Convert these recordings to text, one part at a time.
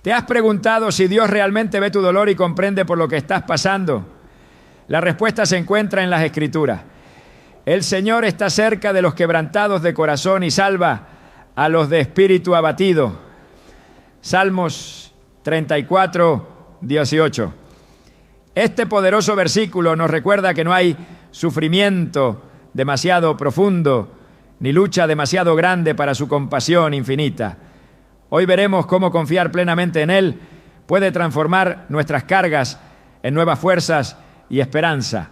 ¿Te has preguntado si Dios realmente ve tu dolor y comprende por lo que estás pasando? La respuesta se encuentra en las Escrituras. El Señor está cerca de los quebrantados de corazón y salva a los de espíritu abatido. Salmos 34, 18. Este poderoso versículo nos recuerda que no hay sufrimiento demasiado profundo, ni lucha demasiado grande para su compasión infinita. Hoy veremos cómo confiar plenamente en Él puede transformar nuestras cargas en nuevas fuerzas y esperanza.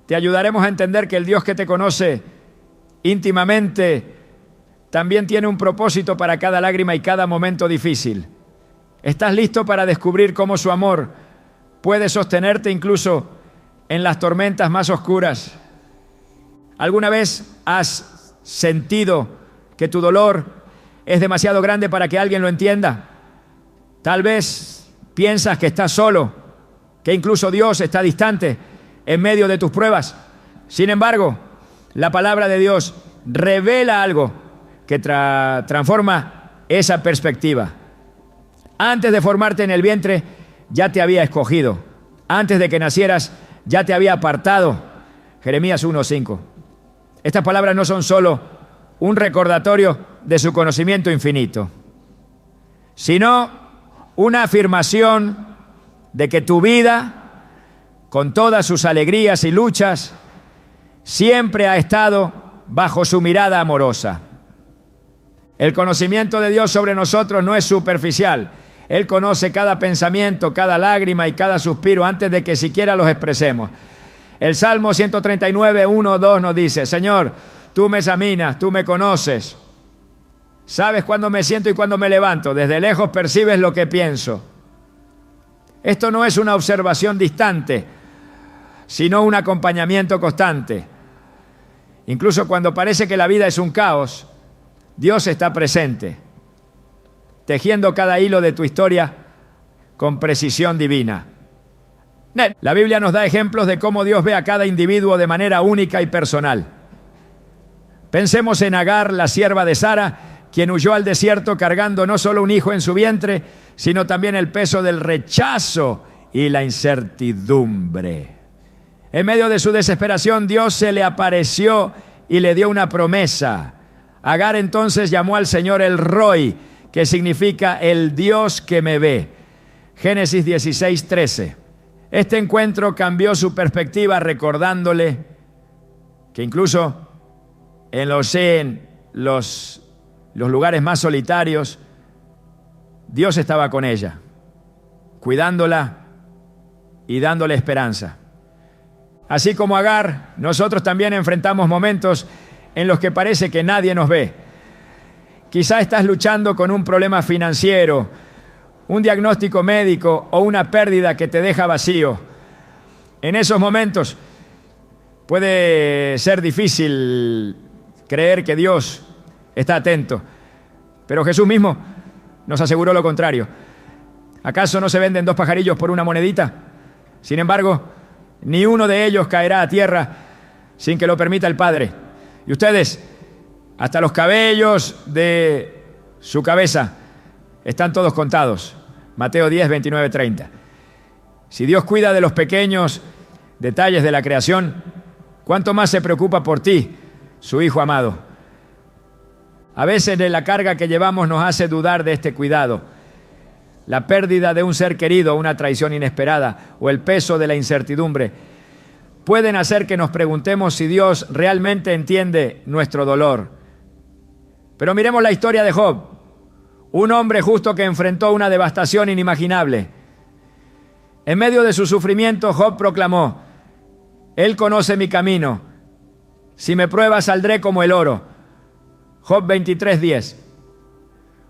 Te ayudaremos a entender que el Dios que te conoce íntimamente también tiene un propósito para cada lágrima y cada momento difícil. ¿Estás listo para descubrir cómo su amor puede sostenerte incluso en las tormentas más oscuras? ¿Alguna vez has sentido que tu dolor es demasiado grande para que alguien lo entienda? Tal vez piensas que estás solo, que incluso Dios está distante en medio de tus pruebas. Sin embargo, la palabra de Dios revela algo que transforma esa perspectiva. Antes de formarte en el vientre, ya te había escogido. Antes de que nacieras, ya te había apartado. Jeremías 1:5. Estas palabras no son solo un recordatorio de su conocimiento infinito, sino una afirmación de que tu vida, con todas sus alegrías y luchas, siempre ha estado bajo su mirada amorosa. El conocimiento de Dios sobre nosotros no es superficial. Él conoce cada pensamiento, cada lágrima y cada suspiro antes de que siquiera los expresemos. El Salmo 139, 1, 2 nos dice: Señor, tú me examinas, tú me conoces. Sabes cuándo me siento y cuándo me levanto. Desde lejos percibes lo que pienso. Esto no es una observación distante, sino un acompañamiento constante. Incluso cuando parece que la vida es un caos, Dios está presente, tejiendo cada hilo de tu historia con precisión divina. La Biblia nos da ejemplos de cómo Dios ve a cada individuo de manera única y personal. Pensemos en Agar, la sierva de Sara, quien huyó al desierto cargando no solo un hijo en su vientre, sino también el peso del rechazo y la incertidumbre. En medio de su desesperación, Dios se le apareció y le dio una promesa. Agar entonces llamó al Señor El Roi, que significa el Dios que me ve. Génesis 16, 13. Este encuentro cambió su perspectiva, recordándole que incluso en los lugares más solitarios, Dios estaba con ella, cuidándola y dándole esperanza. Así como Agar, nosotros también enfrentamos momentos en los que parece que nadie nos ve. Quizá estás luchando con un problema financiero, un diagnóstico médico o una pérdida que te deja vacío. En esos momentos puede ser difícil creer que Dios está atento, pero Jesús mismo nos aseguró lo contrario. ¿Acaso no se venden 2 pajarillos por una monedita? Sin embargo, ni uno de ellos caerá a tierra sin que lo permita el Padre. Y ustedes, hasta los cabellos de su cabeza, están todos contados. Mateo 10, 29, 30. Si Dios cuida de los pequeños detalles de la creación, ¿cuánto más se preocupa por ti, su Hijo amado? A veces la carga que llevamos nos hace dudar de este cuidado. La pérdida de un ser querido, una traición inesperada o el peso de la incertidumbre pueden hacer que nos preguntemos si Dios realmente entiende nuestro dolor. Pero miremos la historia de Job, un hombre justo que enfrentó una devastación inimaginable. En medio de su sufrimiento, Job proclamó: Él conoce mi camino, si me prueba saldré como el oro. Job 23:10.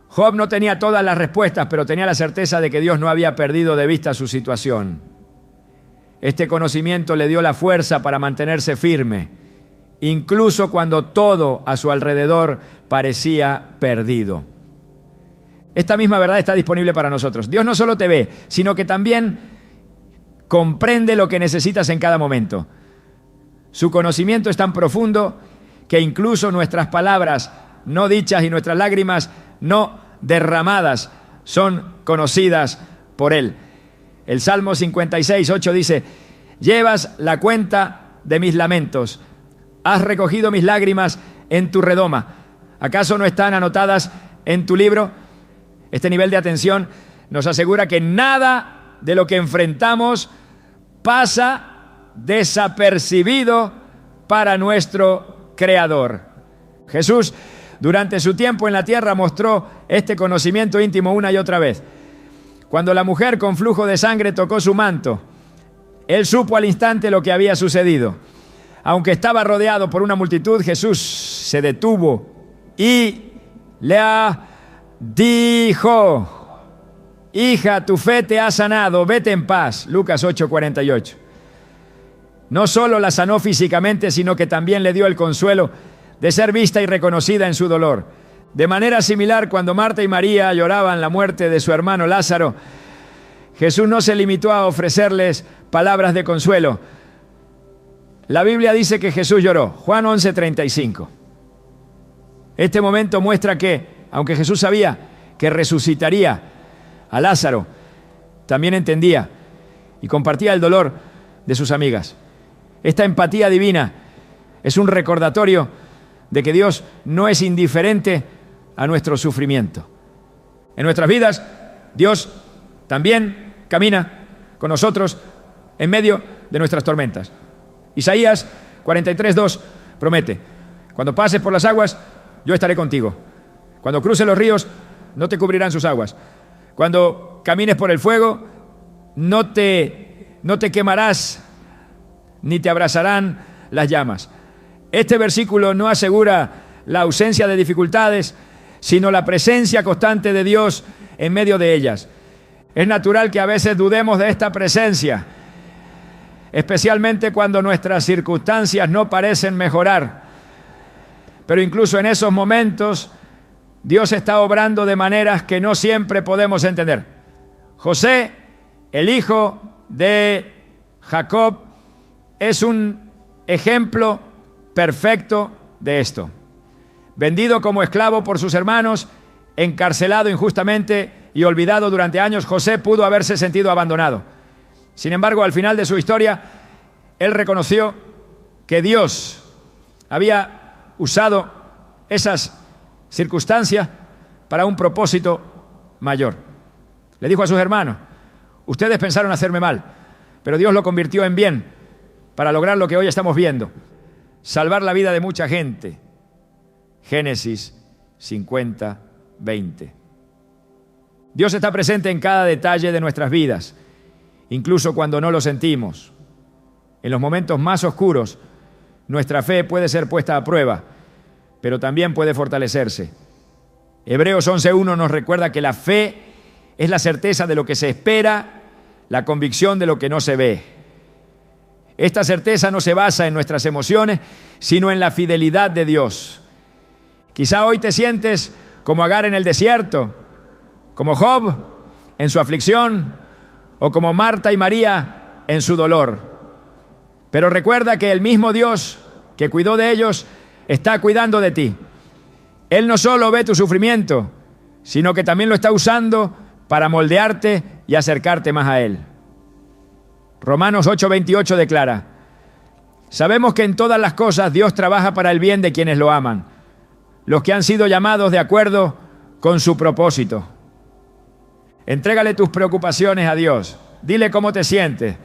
Job no tenía todas las respuestas, pero tenía la certeza de que Dios no había perdido de vista su situación. Este conocimiento le dio la fuerza para mantenerse firme, incluso cuando todo a su alrededor parecía perdido. Esta misma verdad está disponible para nosotros. Dios no solo te ve, sino que también comprende lo que necesitas en cada momento. Su conocimiento es tan profundo que incluso nuestras palabras no dichas y nuestras lágrimas no derramadas son conocidas por Él. El Salmo 56:8 dice: llevas la cuenta de mis lamentos, has recogido mis lágrimas en tu redoma. ¿Acaso no están anotadas en tu libro? Este nivel de atención nos asegura que nada de lo que enfrentamos pasa desapercibido para nuestro Creador. Jesús, durante su tiempo en la tierra, mostró este conocimiento íntimo una y otra vez. Cuando la mujer con flujo de sangre tocó su manto, Él supo al instante lo que había sucedido. Aunque estaba rodeado por una multitud, Jesús se detuvo y le dijo: hija, tu fe te ha sanado, vete en paz. Lucas 8:48. No solo la sanó físicamente, sino que también le dio el consuelo de ser vista y reconocida en su dolor. De manera similar, cuando Marta y María lloraban la muerte de su hermano Lázaro, Jesús no se limitó a ofrecerles palabras de consuelo. La Biblia dice que Jesús lloró. Juan 11:35. Este momento muestra que, aunque Jesús sabía que resucitaría a Lázaro, también entendía y compartía el dolor de sus amigas. Esta empatía divina es un recordatorio de que Dios no es indiferente a nuestro sufrimiento. En nuestras vidas, Dios también camina con nosotros en medio de nuestras tormentas. Isaías 43:2 promete: cuando pases por las aguas, yo estaré contigo. Cuando cruces los ríos, no te cubrirán sus aguas. Cuando camines por el fuego, no te quemarás, ni te abrazarán las llamas. Este versículo no asegura la ausencia de dificultades, sino la presencia constante de Dios en medio de ellas. Es natural que a veces dudemos de esta presencia, especialmente cuando nuestras circunstancias no parecen mejorar. Pero incluso en esos momentos, Dios está obrando de maneras que no siempre podemos entender. José, el hijo de Jacob, es un ejemplo perfecto de esto. Vendido como esclavo por sus hermanos, encarcelado injustamente y olvidado durante años, José pudo haberse sentido abandonado. Sin embargo, al final de su historia, él reconoció que Dios había usado esas circunstancias para un propósito mayor. Le dijo a sus hermanos: ustedes pensaron hacerme mal, pero Dios lo convirtió en bien para lograr lo que hoy estamos viendo: salvar la vida de mucha gente. Génesis 50:20. Dios está presente en cada detalle de nuestras vidas, incluso cuando no lo sentimos. En los momentos más oscuros, nuestra fe puede ser puesta a prueba, pero también puede fortalecerse. Hebreos 11:1 nos recuerda que la fe es la certeza de lo que se espera, la convicción de lo que no se ve. Esta certeza no se basa en nuestras emociones, sino en la fidelidad de Dios. Quizá hoy te sientes como Agar en el desierto, como Job en su aflicción, o como Marta y María en su dolor. Pero recuerda que el mismo Dios que cuidó de ellos está cuidando de ti. Él no solo ve tu sufrimiento, sino que también lo está usando para moldearte y acercarte más a Él. Romanos 8:28 declara: sabemos que en todas las cosas Dios trabaja para el bien de quienes lo aman, los que han sido llamados de acuerdo con su propósito. Entrégale tus preocupaciones a Dios. Dile cómo te sientes,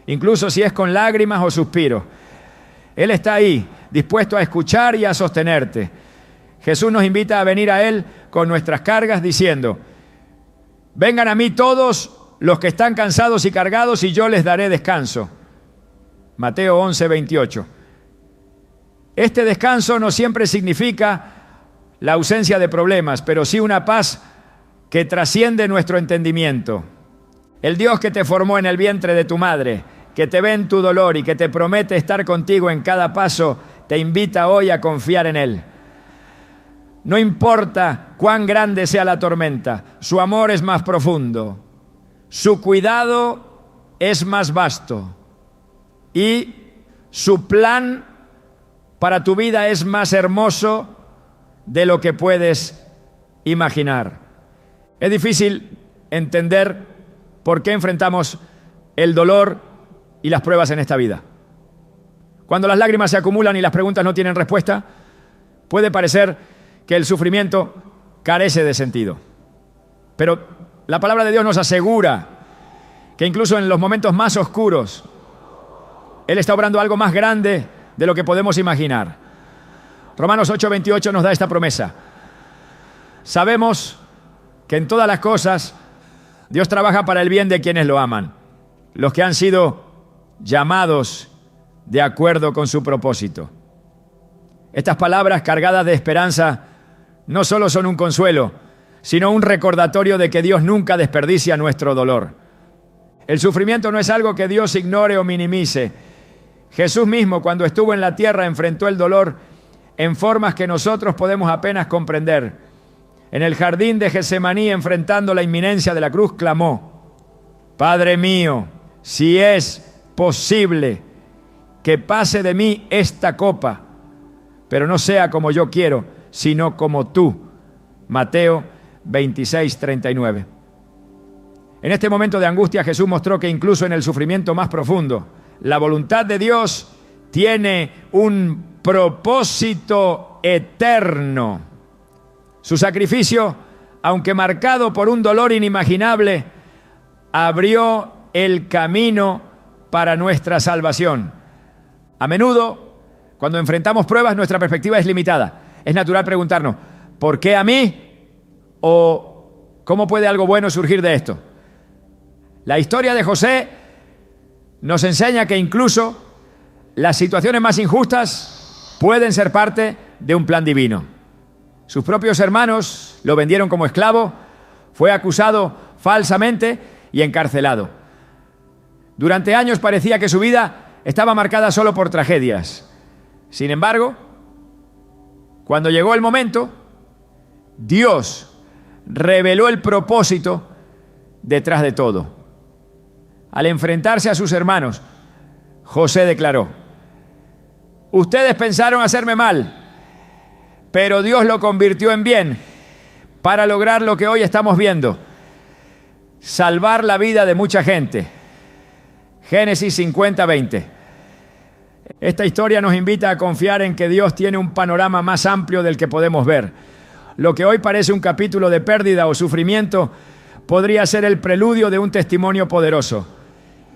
incluso si es con lágrimas o suspiros. Él está ahí, dispuesto a escuchar y a sostenerte. Jesús nos invita a venir a Él con nuestras cargas diciendo: vengan a mí todos los que están cansados y cargados y yo les daré descanso. Mateo 11:28. Este descanso no siempre significa la ausencia de problemas, pero sí una paz que trasciende nuestro entendimiento. El Dios que te formó en el vientre de tu madre, que te ve en tu dolor y que te promete estar contigo en cada paso, te invita hoy a confiar en Él. No importa cuán grande sea la tormenta, su amor es más profundo, su cuidado es más vasto y su plan para tu vida es más hermoso de lo que puedes imaginar. Es difícil entender por qué enfrentamos el dolor y las pruebas en esta vida. Cuando las lágrimas se acumulan y las preguntas no tienen respuesta, puede parecer que el sufrimiento carece de sentido. Pero la palabra de Dios nos asegura que incluso en los momentos más oscuros, Él está obrando algo más grande de lo que podemos imaginar. Romanos 8:28 nos da esta promesa. Sabemos que en todas las cosas Dios trabaja para el bien de quienes lo aman, los que han sido llamados de acuerdo con su propósito. Estas palabras cargadas de esperanza no solo son un consuelo, sino un recordatorio de que Dios nunca desperdicia nuestro dolor. El sufrimiento no es algo que Dios ignore o minimice. Jesús mismo, cuando estuvo en la tierra, enfrentó el dolor en formas que nosotros podemos apenas comprender. En el jardín de Getsemaní, enfrentando la inminencia de la cruz, clamó: Padre mío, si es posible, que pase de mí esta copa, pero no sea como yo quiero, sino como tú. Mateo 26:39. En este momento de angustia, Jesús mostró que incluso en el sufrimiento más profundo, la voluntad de Dios tiene un propósito eterno. Su sacrificio, aunque marcado por un dolor inimaginable, abrió el camino para nuestra salvación. A menudo, cuando enfrentamos pruebas, nuestra perspectiva es limitada. Es natural preguntarnos, ¿por qué a mí? ¿O cómo puede algo bueno surgir de esto? La historia de José nos enseña que incluso las situaciones más injustas pueden ser parte de un plan divino. Sus propios hermanos lo vendieron como esclavo, fue acusado falsamente y encarcelado. Durante años parecía que su vida estaba marcada solo por tragedias. Sin embargo, cuando llegó el momento, Dios reveló el propósito detrás de todo. Al enfrentarse a sus hermanos, José declaró: ustedes pensaron hacerme mal, pero Dios lo convirtió en bien para lograr lo que hoy estamos viendo: salvar la vida de mucha gente. Génesis 50:20. Esta historia nos invita a confiar en que Dios tiene un panorama más amplio del que podemos ver. Lo que hoy parece un capítulo de pérdida o sufrimiento podría ser el preludio de un testimonio poderoso.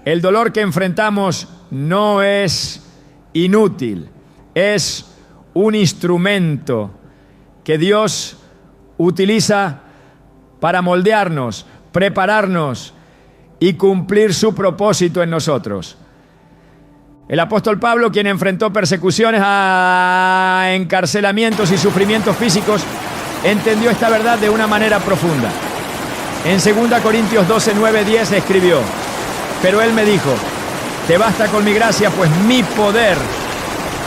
El dolor que enfrentamos no es inútil, es un instrumento que Dios utiliza para moldearnos, prepararnos y cumplir su propósito en nosotros. El apóstol Pablo, quien enfrentó persecuciones, a encarcelamientos y sufrimientos físicos, entendió esta verdad de una manera profunda. En 2 Corintios 12:9-10 escribió: pero él me dijo, te basta con mi gracia, pues mi poder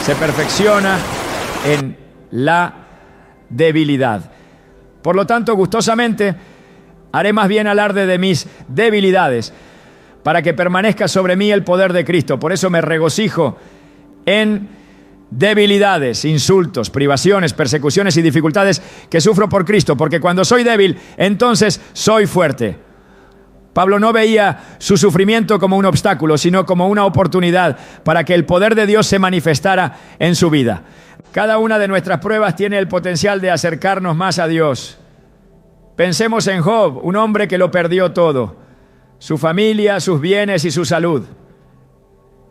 se perfecciona en la debilidad. Por lo tanto, gustosamente haré más bien alarde de mis debilidades, para que permanezca sobre mí el poder de Cristo. Por eso me regocijo en debilidades, insultos, privaciones, persecuciones y dificultades que sufro por Cristo, porque cuando soy débil, entonces soy fuerte. Pablo no veía su sufrimiento como un obstáculo, sino como una oportunidad para que el poder de Dios se manifestara en su vida. Cada una de nuestras pruebas tiene el potencial de acercarnos más a Dios. Pensemos en Job, un hombre que lo perdió todo: su familia, sus bienes y su salud.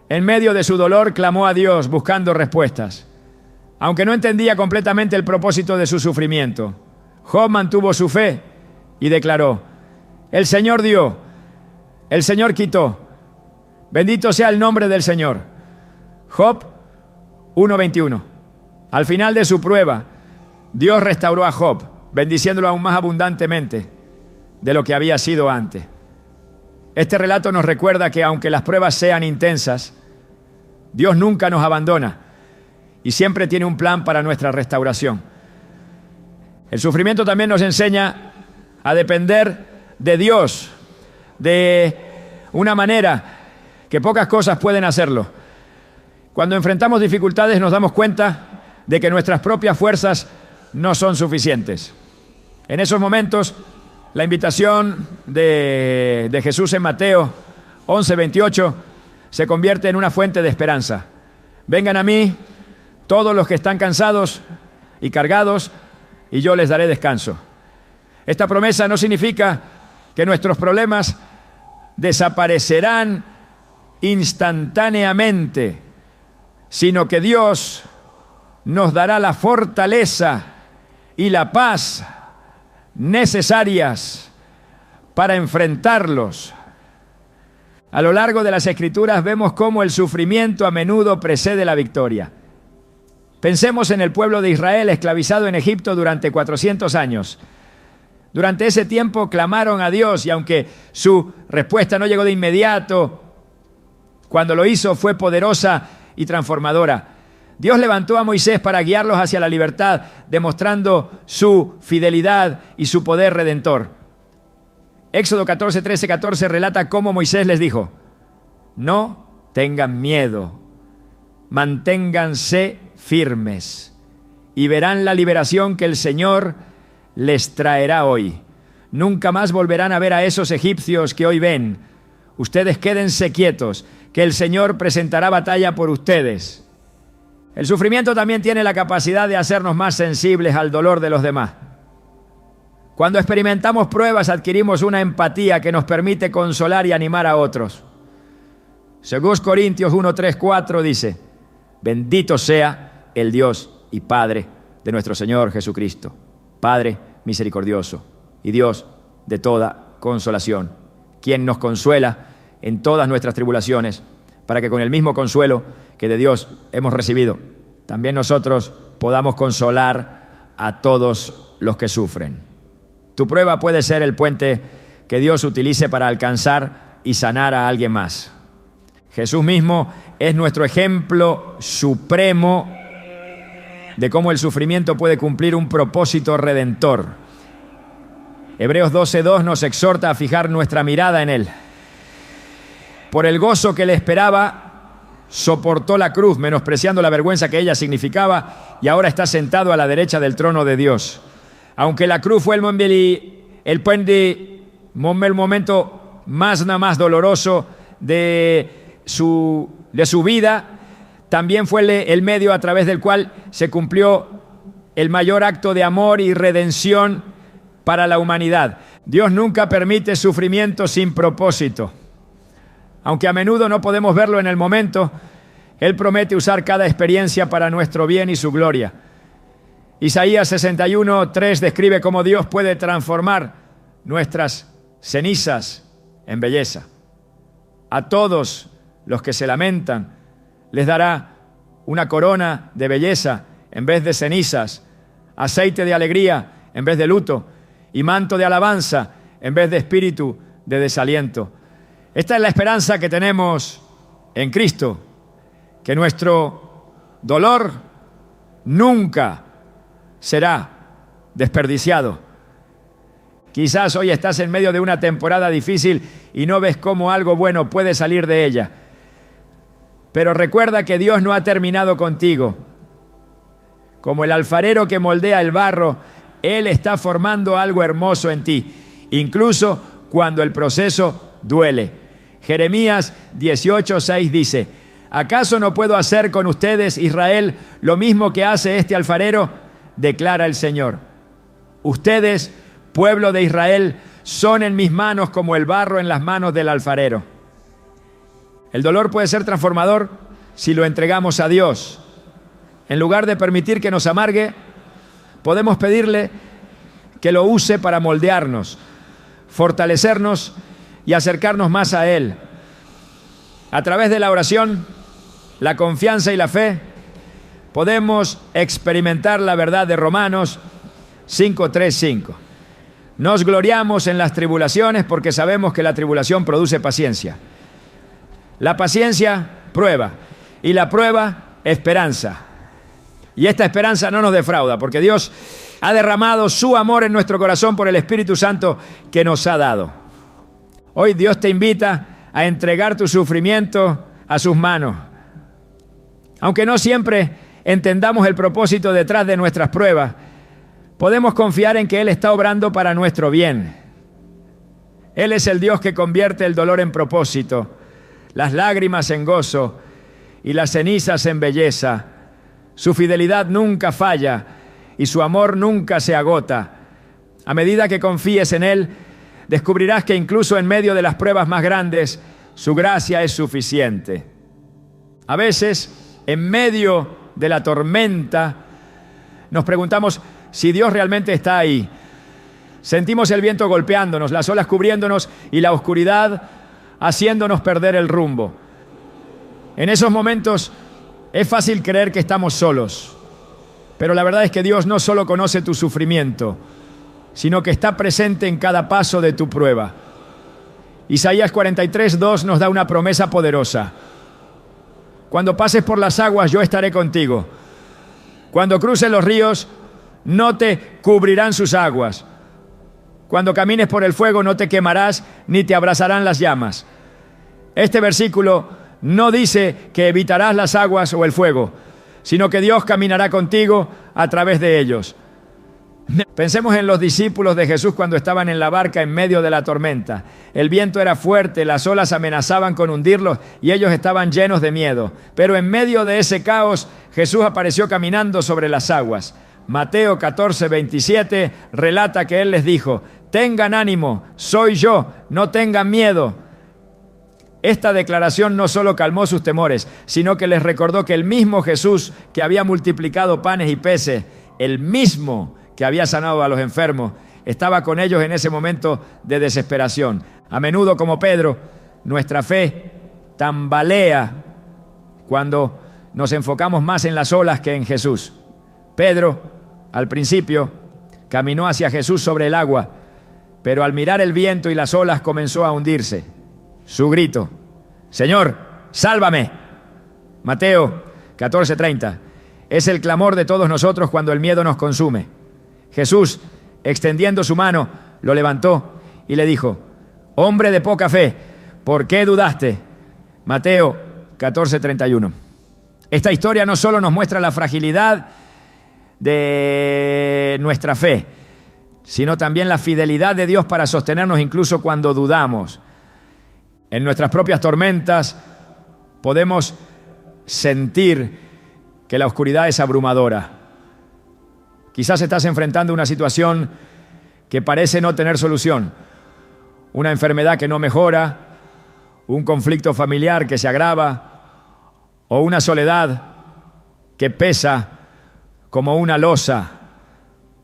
En medio de su dolor clamó a Dios buscando respuestas. Aunque no entendía completamente el propósito de su sufrimiento, Job mantuvo su fe y declaró: el Señor dio, el Señor quitó. Bendito sea el nombre del Señor. Job 1:21. Al final de su prueba, Dios restauró a Job, bendiciéndolo aún más abundantemente de lo que había sido antes. Este relato nos recuerda que aunque las pruebas sean intensas, Dios nunca nos abandona y siempre tiene un plan para nuestra restauración. El sufrimiento también nos enseña a depender de Dios de una manera que pocas cosas pueden hacerlo. Cuando enfrentamos dificultades nos damos cuenta de que nuestras propias fuerzas no son suficientes. En esos momentos La invitación de Jesús en Mateo 11:28 se convierte en una fuente de esperanza. Vengan a mí todos los que están cansados y cargados, y yo les daré descanso. Esta promesa no significa que nuestros problemas desaparecerán instantáneamente, sino que Dios nos dará la fortaleza y la paz necesarias para enfrentarlos. A lo largo de las Escrituras vemos cómo el sufrimiento a menudo precede la victoria. Pensemos en el pueblo de Israel esclavizado en Egipto durante 400 años. Durante ese tiempo clamaron a Dios y aunque su respuesta no llegó de inmediato, cuando lo hizo fue poderosa y transformadora. Dios levantó a Moisés para guiarlos hacia la libertad, demostrando su fidelidad y su poder redentor. Éxodo 14, 13, 14 relata cómo Moisés les dijo: no tengan miedo, manténganse firmes y verán la liberación que el Señor les traerá hoy. Nunca más volverán a ver a esos egipcios que hoy ven. Ustedes quédense quietos, que el Señor presentará batalla por ustedes. El sufrimiento también tiene la capacidad de hacernos más sensibles al dolor de los demás. Cuando experimentamos pruebas, adquirimos una empatía que nos permite consolar y animar a otros. 2 Corintios 1, 3, 4 dice: bendito sea el Dios y Padre de nuestro Señor Jesucristo, Padre misericordioso y Dios de toda consolación, quien nos consuela en todas nuestras tribulaciones, para que con el mismo consuelo que de Dios hemos recibido, también nosotros podamos consolar a todos los que sufren. Tu prueba puede ser el puente que Dios utilice para alcanzar y sanar a alguien más. Jesús mismo es nuestro ejemplo supremo de cómo el sufrimiento puede cumplir un propósito redentor. Hebreos 12:2 nos exhorta a fijar nuestra mirada en Él. Por el gozo que le esperaba, soportó la cruz, menospreciando la vergüenza que ella significaba, y ahora está sentado a la derecha del trono de Dios. Aunque la cruz fue el momento más doloroso de su vida, también fue el medio a través del cual se cumplió el mayor acto de amor y redención para la humanidad. Dios nunca permite sufrimiento sin propósito. Aunque a menudo no podemos verlo en el momento, Él promete usar cada experiencia para nuestro bien y su gloria. Isaías 61:3 describe cómo Dios puede transformar nuestras cenizas en belleza. A todos los que se lamentan les dará una corona de belleza en vez de cenizas, aceite de alegría en vez de luto y manto de alabanza en vez de espíritu de desaliento. Esta es la esperanza que tenemos en Cristo, que nuestro dolor nunca será desperdiciado. Quizás hoy estás en medio de una temporada difícil y no ves cómo algo bueno puede salir de ella. Pero recuerda que Dios no ha terminado contigo. Como el alfarero que moldea el barro, Él está formando algo hermoso en ti, incluso cuando el proceso duele. Jeremías 18:6 dice: ¿acaso no puedo hacer con ustedes, Israel, lo mismo que hace este alfarero? Declara el Señor. Ustedes, pueblo de Israel, son en mis manos como el barro en las manos del alfarero. El dolor puede ser transformador si lo entregamos a Dios. En lugar de permitir que nos amargue, podemos pedirle que lo use para moldearnos, fortalecernos y acercarnos más a Él. A través de la oración, la confianza y la fe, podemos experimentar la verdad de Romanos 5:3-5. Nos gloriamos en las tribulaciones porque sabemos que la tribulación produce paciencia. La paciencia, prueba. Y la prueba, esperanza. Y esta esperanza no nos defrauda, porque Dios ha derramado su amor en nuestro corazón por el Espíritu Santo que nos ha dado. Hoy Dios te invita a entregar tu sufrimiento a sus manos. Aunque no siempre entendamos el propósito detrás de nuestras pruebas, podemos confiar en que Él está obrando para nuestro bien. Él es el Dios que convierte el dolor en propósito, las lágrimas en gozo y las cenizas en belleza. Su fidelidad nunca falla y su amor nunca se agota. A medida que confíes en Él, descubrirás que incluso en medio de las pruebas más grandes, su gracia es suficiente. A veces, en medio de la tormenta, nos preguntamos si Dios realmente está ahí. Sentimos el viento golpeándonos, las olas cubriéndonos y la oscuridad haciéndonos perder el rumbo. En esos momentos es fácil creer que estamos solos, pero la verdad es que Dios no solo conoce tu sufrimiento, sino que está presente en cada paso de tu prueba. Isaías 43:2 nos da una promesa poderosa. Cuando pases por las aguas, yo estaré contigo. Cuando cruces los ríos, no te cubrirán sus aguas. Cuando camines por el fuego, no te quemarás, ni te abrazarán las llamas. Este versículo no dice que evitarás las aguas o el fuego, sino que Dios caminará contigo a través de ellos. Pensemos en los discípulos de Jesús cuando estaban en la barca en medio de la tormenta. El viento era fuerte, las olas amenazaban con hundirlos y ellos estaban llenos de miedo. Pero en medio de ese caos, Jesús apareció caminando sobre las aguas. Mateo 14:27 relata que Él les dijo: tengan ánimo, soy yo, no tengan miedo. Esta declaración no solo calmó sus temores, sino que les recordó que el mismo Jesús que había multiplicado panes y peces, el mismo que había sanado a los enfermos, estaba con ellos en ese momento de desesperación. A menudo, como Pedro, nuestra fe tambalea cuando nos enfocamos más en las olas que en Jesús. Pedro, al principio, caminó hacia Jesús sobre el agua, pero al mirar el viento y las olas comenzó a hundirse. Su grito: Señor, sálvame. Mateo 14:30. Es el clamor de todos nosotros cuando el miedo nos consume. Jesús, extendiendo su mano, lo levantó y le dijo: hombre de poca fe, ¿por qué dudaste? Mateo 14:31. Esta historia no solo nos muestra la fragilidad de nuestra fe, sino también la fidelidad de Dios para sostenernos incluso cuando dudamos. En nuestras propias tormentas podemos sentir que la oscuridad es abrumadora. Quizás estás enfrentando una situación que parece no tener solución, una enfermedad que no mejora, un conflicto familiar que se agrava o una soledad que pesa como una losa.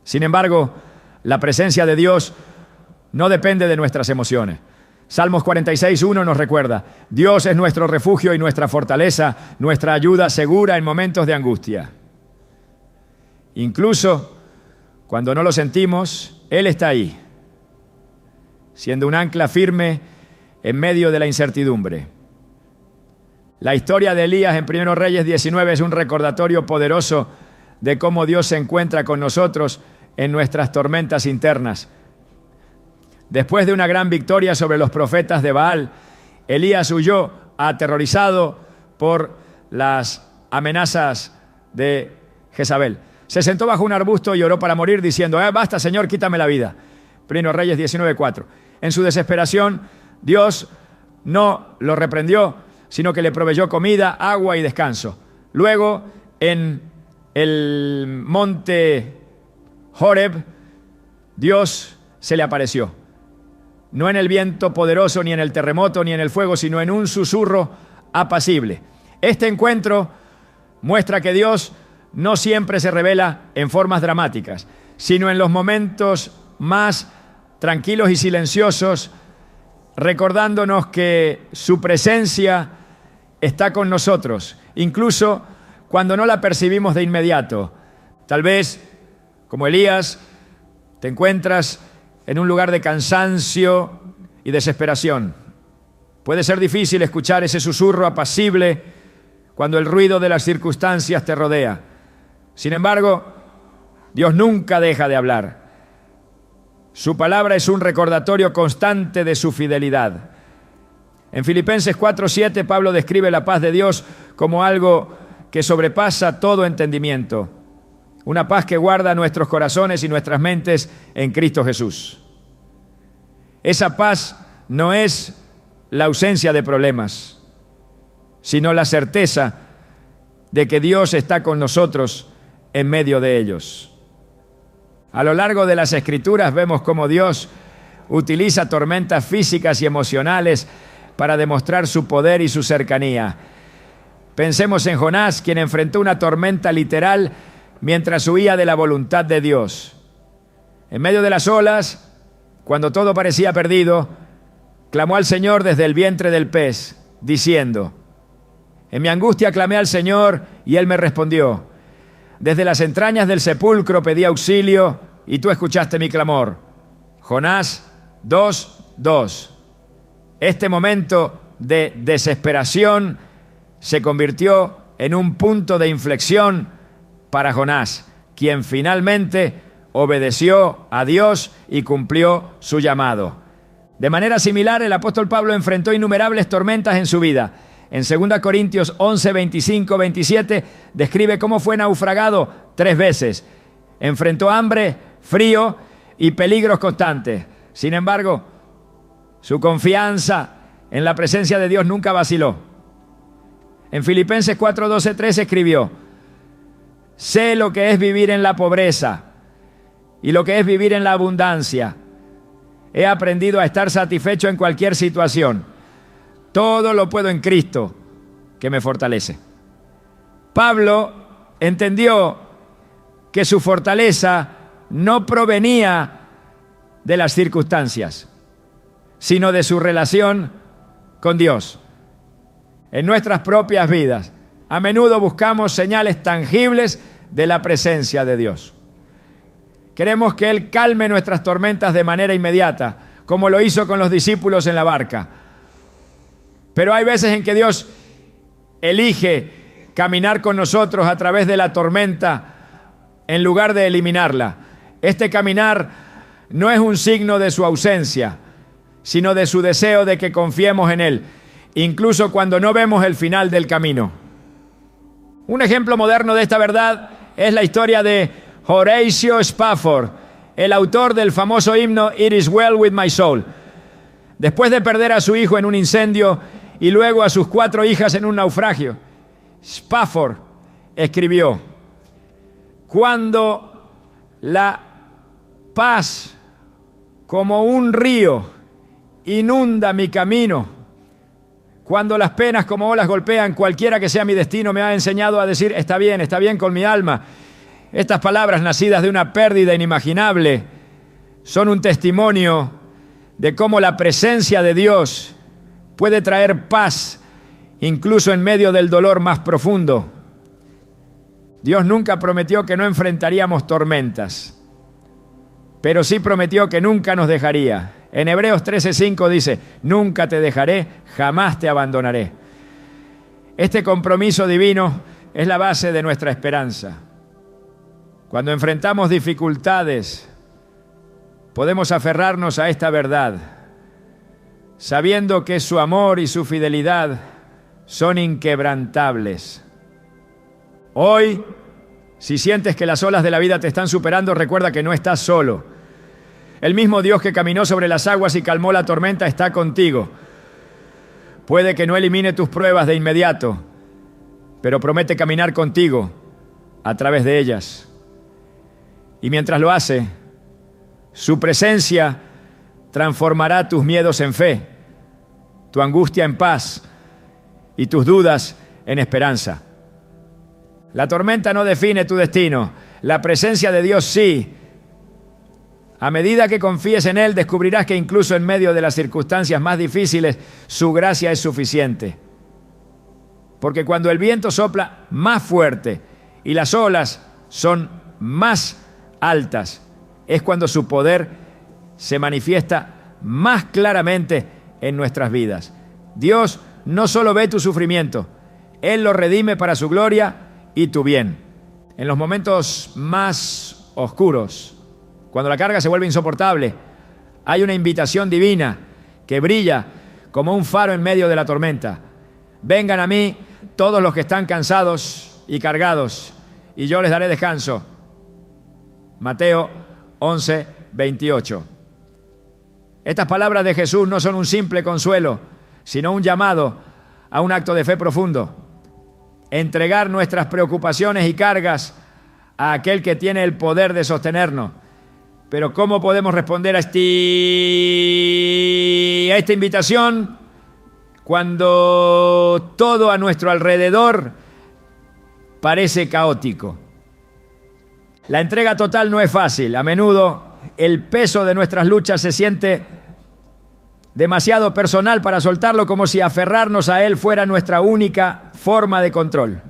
Sin embargo, la presencia de Dios no depende de nuestras emociones. Salmos 46:1 nos recuerda: Dios es nuestro refugio y nuestra fortaleza, nuestra ayuda segura en momentos de angustia. Incluso cuando no lo sentimos, Él está ahí, siendo un ancla firme en medio de la incertidumbre. La historia de Elías en 1 Reyes 19 es un recordatorio poderoso de cómo Dios se encuentra con nosotros en nuestras tormentas internas. Después de una gran victoria sobre los profetas de Baal, Elías huyó aterrorizado por las amenazas de Jezabel. Se sentó bajo un arbusto y oró para morir diciendo: basta, Señor, quítame la vida. 1 Reyes 19:4. En su desesperación, Dios no lo reprendió, sino que le proveyó comida, agua y descanso. Luego, en el monte Horeb, Dios se le apareció. No en el viento poderoso, ni en el terremoto, ni en el fuego, sino en un susurro apacible. Este encuentro muestra que Dios no siempre se revela en formas dramáticas, sino en los momentos más tranquilos y silenciosos, recordándonos que su presencia está con nosotros, incluso cuando no la percibimos de inmediato. Tal vez, como Elías, te encuentras en un lugar de cansancio y desesperación. Puede ser difícil escuchar ese susurro apacible cuando el ruido de las circunstancias te rodea. Sin embargo, Dios nunca deja de hablar. Su palabra es un recordatorio constante de su fidelidad. En Filipenses 4:7, Pablo describe la paz de Dios como algo que sobrepasa todo entendimiento. Una paz que guarda nuestros corazones y nuestras mentes en Cristo Jesús. Esa paz no es la ausencia de problemas, sino la certeza de que Dios está con nosotros en medio de ellos. A lo largo de las Escrituras vemos cómo Dios utiliza tormentas físicas y emocionales para demostrar su poder y su cercanía. Pensemos en Jonás, quien enfrentó una tormenta literal mientras huía de la voluntad de Dios. En medio de las olas, cuando todo parecía perdido, clamó al Señor desde el vientre del pez, diciendo: en mi angustia clamé al Señor y Él me respondió. Desde las entrañas del sepulcro pedí auxilio y tú escuchaste mi clamor. Jonás 2:2. Este momento de desesperación se convirtió en un punto de inflexión para Jonás, quien finalmente obedeció a Dios y cumplió su llamado. De manera similar, el apóstol Pablo enfrentó innumerables tormentas en su vida. En 2 Corintios 11, 25, 27, describe cómo fue naufragado 3 veces. Enfrentó hambre, frío y peligros constantes. Sin embargo, su confianza en la presencia de Dios nunca vaciló. En Filipenses 4, 12, 13 escribió: sé lo que es vivir en la pobreza y lo que es vivir en la abundancia. He aprendido a estar satisfecho en cualquier situación. Todo lo puedo en Cristo, que me fortalece. Pablo entendió que su fortaleza no provenía de las circunstancias, sino de su relación con Dios. En nuestras propias vidas, a menudo buscamos señales tangibles de la presencia de Dios. Queremos que Él calme nuestras tormentas de manera inmediata, como lo hizo con los discípulos en la barca. Pero hay veces en que Dios elige caminar con nosotros a través de la tormenta en lugar de eliminarla. Este caminar no es un signo de su ausencia, sino de su deseo de que confiemos en Él, incluso cuando no vemos el final del camino. Un ejemplo moderno de esta verdad es la historia de Horatio Spafford, el autor del famoso himno It is well with my soul. Después de perder a su hijo en un incendio y luego a sus 4 hijas en un naufragio, Spafford escribió: cuando la paz como un río inunda mi camino, cuando las penas como olas golpean cualquiera que sea mi destino, me ha enseñado a decir: está bien con mi alma. Estas palabras, nacidas de una pérdida inimaginable, son un testimonio de cómo la presencia de Dios puede traer paz incluso en medio del dolor más profundo. Dios nunca prometió que no enfrentaríamos tormentas, pero sí prometió que nunca nos dejaría. En Hebreos 13:5 dice: nunca te dejaré, jamás te abandonaré. Este compromiso divino es la base de nuestra esperanza. Cuando enfrentamos dificultades, podemos aferrarnos a esta verdad, sabiendo que su amor y su fidelidad son inquebrantables. Hoy, si sientes que las olas de la vida te están superando, recuerda que no estás solo. El mismo Dios que caminó sobre las aguas y calmó la tormenta está contigo. Puede que no elimine tus pruebas de inmediato, pero promete caminar contigo a través de ellas. Y mientras lo hace, su presencia transformará tus miedos en fe, tu angustia en paz y tus dudas en esperanza. La tormenta no define tu destino, la presencia de Dios sí. A medida que confíes en Él, descubrirás que incluso en medio de las circunstancias más difíciles, su gracia es suficiente. Porque cuando el viento sopla más fuerte y las olas son más altas, es cuando su poder se manifiesta más claramente en nuestras vidas. Dios no solo ve tu sufrimiento, Él lo redime para su gloria y tu bien. En los momentos más oscuros, cuando la carga se vuelve insoportable, hay una invitación divina que brilla como un faro en medio de la tormenta. Vengan a mí todos los que están cansados y cargados, y yo les daré descanso. Mateo 11, 28. Estas palabras de Jesús no son un simple consuelo, sino un llamado a un acto de fe profundo. Entregar nuestras preocupaciones y cargas a aquel que tiene el poder de sostenernos. Pero ¿cómo podemos responder a esta invitación cuando todo a nuestro alrededor parece caótico? La entrega total no es fácil. A menudo el peso de nuestras luchas se siente demasiado personal para soltarlo, como si aferrarnos a él fuera nuestra única forma de control.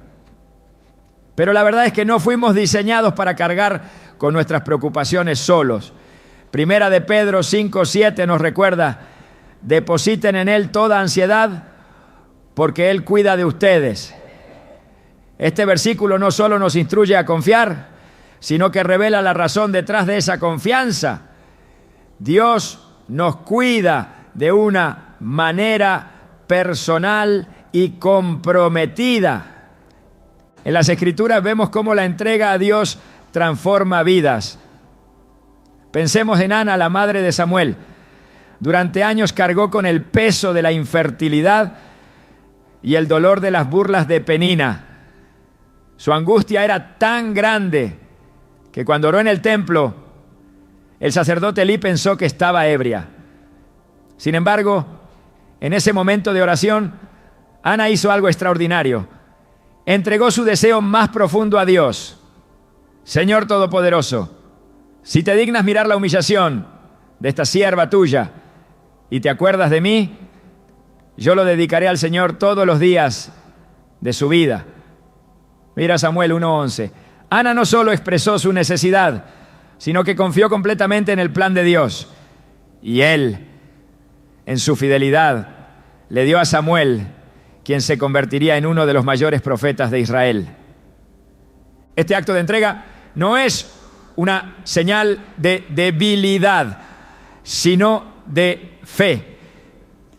Pero la verdad es que no fuimos diseñados para cargar con nuestras preocupaciones solos. Primera de Pedro 5:7 nos recuerda: depositen en él toda ansiedad porque él cuida de ustedes. Este versículo no solo nos instruye a confiar, sino que revela la razón detrás de esa confianza. Dios nos cuida de una manera personal y comprometida. En las Escrituras vemos cómo la entrega a Dios transforma vidas. Pensemos en Ana, la madre de Samuel. Durante años cargó con el peso de la infertilidad y el dolor de las burlas de Penina. Su angustia era tan grande que cuando oró en el templo, el sacerdote Elí pensó que estaba ebria. Sin embargo, en ese momento de oración, Ana hizo algo extraordinario. Entregó su deseo más profundo a Dios. Señor Todopoderoso, si te dignas mirar la humillación de esta sierva tuya y te acuerdas de mí, yo lo dedicaré al Señor todos los días de su vida. Mira Samuel 1:11. Ana no solo expresó su necesidad, sino que confió completamente en el plan de Dios. Y él, en su fidelidad, le dio a Samuel, quien se convertiría en uno de los mayores profetas de Israel. Este acto de entrega no es una señal de debilidad, sino de fe.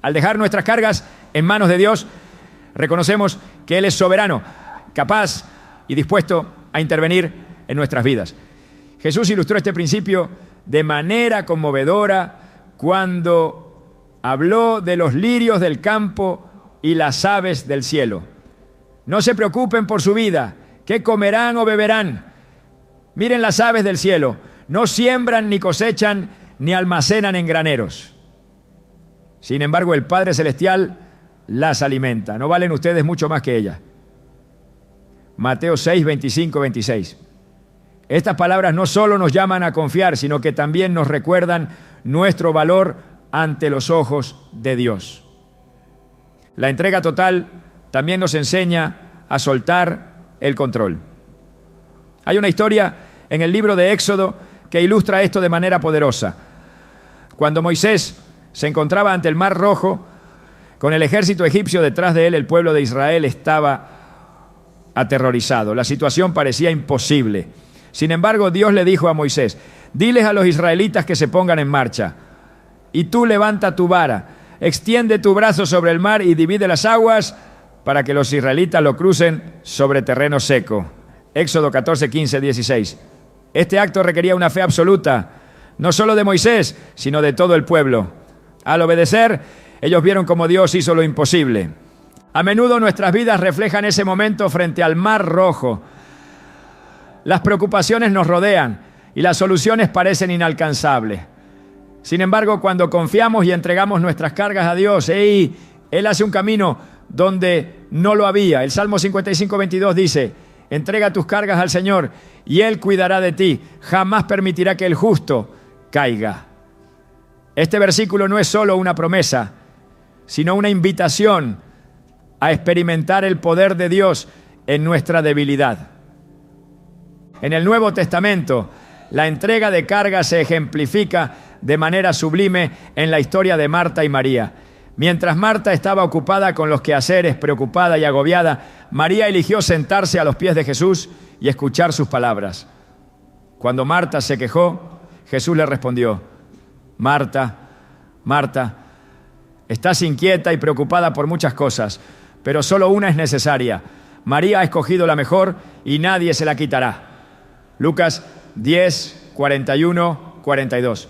Al dejar nuestras cargas en manos de Dios, reconocemos que Él es soberano, capaz y dispuesto a intervenir en nuestras vidas. Jesús ilustró este principio de manera conmovedora cuando habló de los lirios del campo y las aves del cielo. No se preocupen por su vida, qué comerán o beberán. Miren las aves del cielo, no siembran ni cosechan ni almacenan en graneros. Sin embargo, el Padre Celestial las alimenta. ¿No valen ustedes mucho más que ellas? Mateo 6, 25, 26. Estas palabras no solo nos llaman a confiar, sino que también nos recuerdan nuestro valor ante los ojos de Dios. La entrega total también nos enseña a soltar el control. Hay una historia en el libro de Éxodo que ilustra esto de manera poderosa. Cuando Moisés se encontraba ante el Mar Rojo, con el ejército egipcio detrás de él, el pueblo de Israel estaba aterrorizado. La situación parecía imposible. Sin embargo, Dios le dijo a Moisés: diles a los israelitas que se pongan en marcha. Y tú levanta tu vara, extiende tu brazo sobre el mar y divide las aguas para que los israelitas lo crucen sobre terreno seco. Éxodo 14, 15, 16. Este acto requería una fe absoluta, no solo de Moisés, sino de todo el pueblo. Al obedecer, ellos vieron cómo Dios hizo lo imposible. A menudo nuestras vidas reflejan ese momento frente al Mar Rojo. Las preocupaciones nos rodean y las soluciones parecen inalcanzables. Sin embargo, cuando confiamos y entregamos nuestras cargas a Dios, Él hace un camino donde no lo había. El Salmo 55, 22 dice: entrega tus cargas al Señor y Él cuidará de ti. Jamás permitirá que el justo caiga. Este versículo no es solo una promesa, sino una invitación a experimentar el poder de Dios en nuestra debilidad. En el Nuevo Testamento, la entrega de cargas se ejemplifica de manera sublime en la historia de Marta y María. Mientras Marta estaba ocupada con los quehaceres, preocupada y agobiada, María eligió sentarse a los pies de Jesús y escuchar sus palabras. Cuando Marta se quejó, Jesús le respondió: Marta, Marta, estás inquieta y preocupada por muchas cosas, pero solo una es necesaria. María ha escogido la mejor y nadie se la quitará. Lucas 10, 41, 42.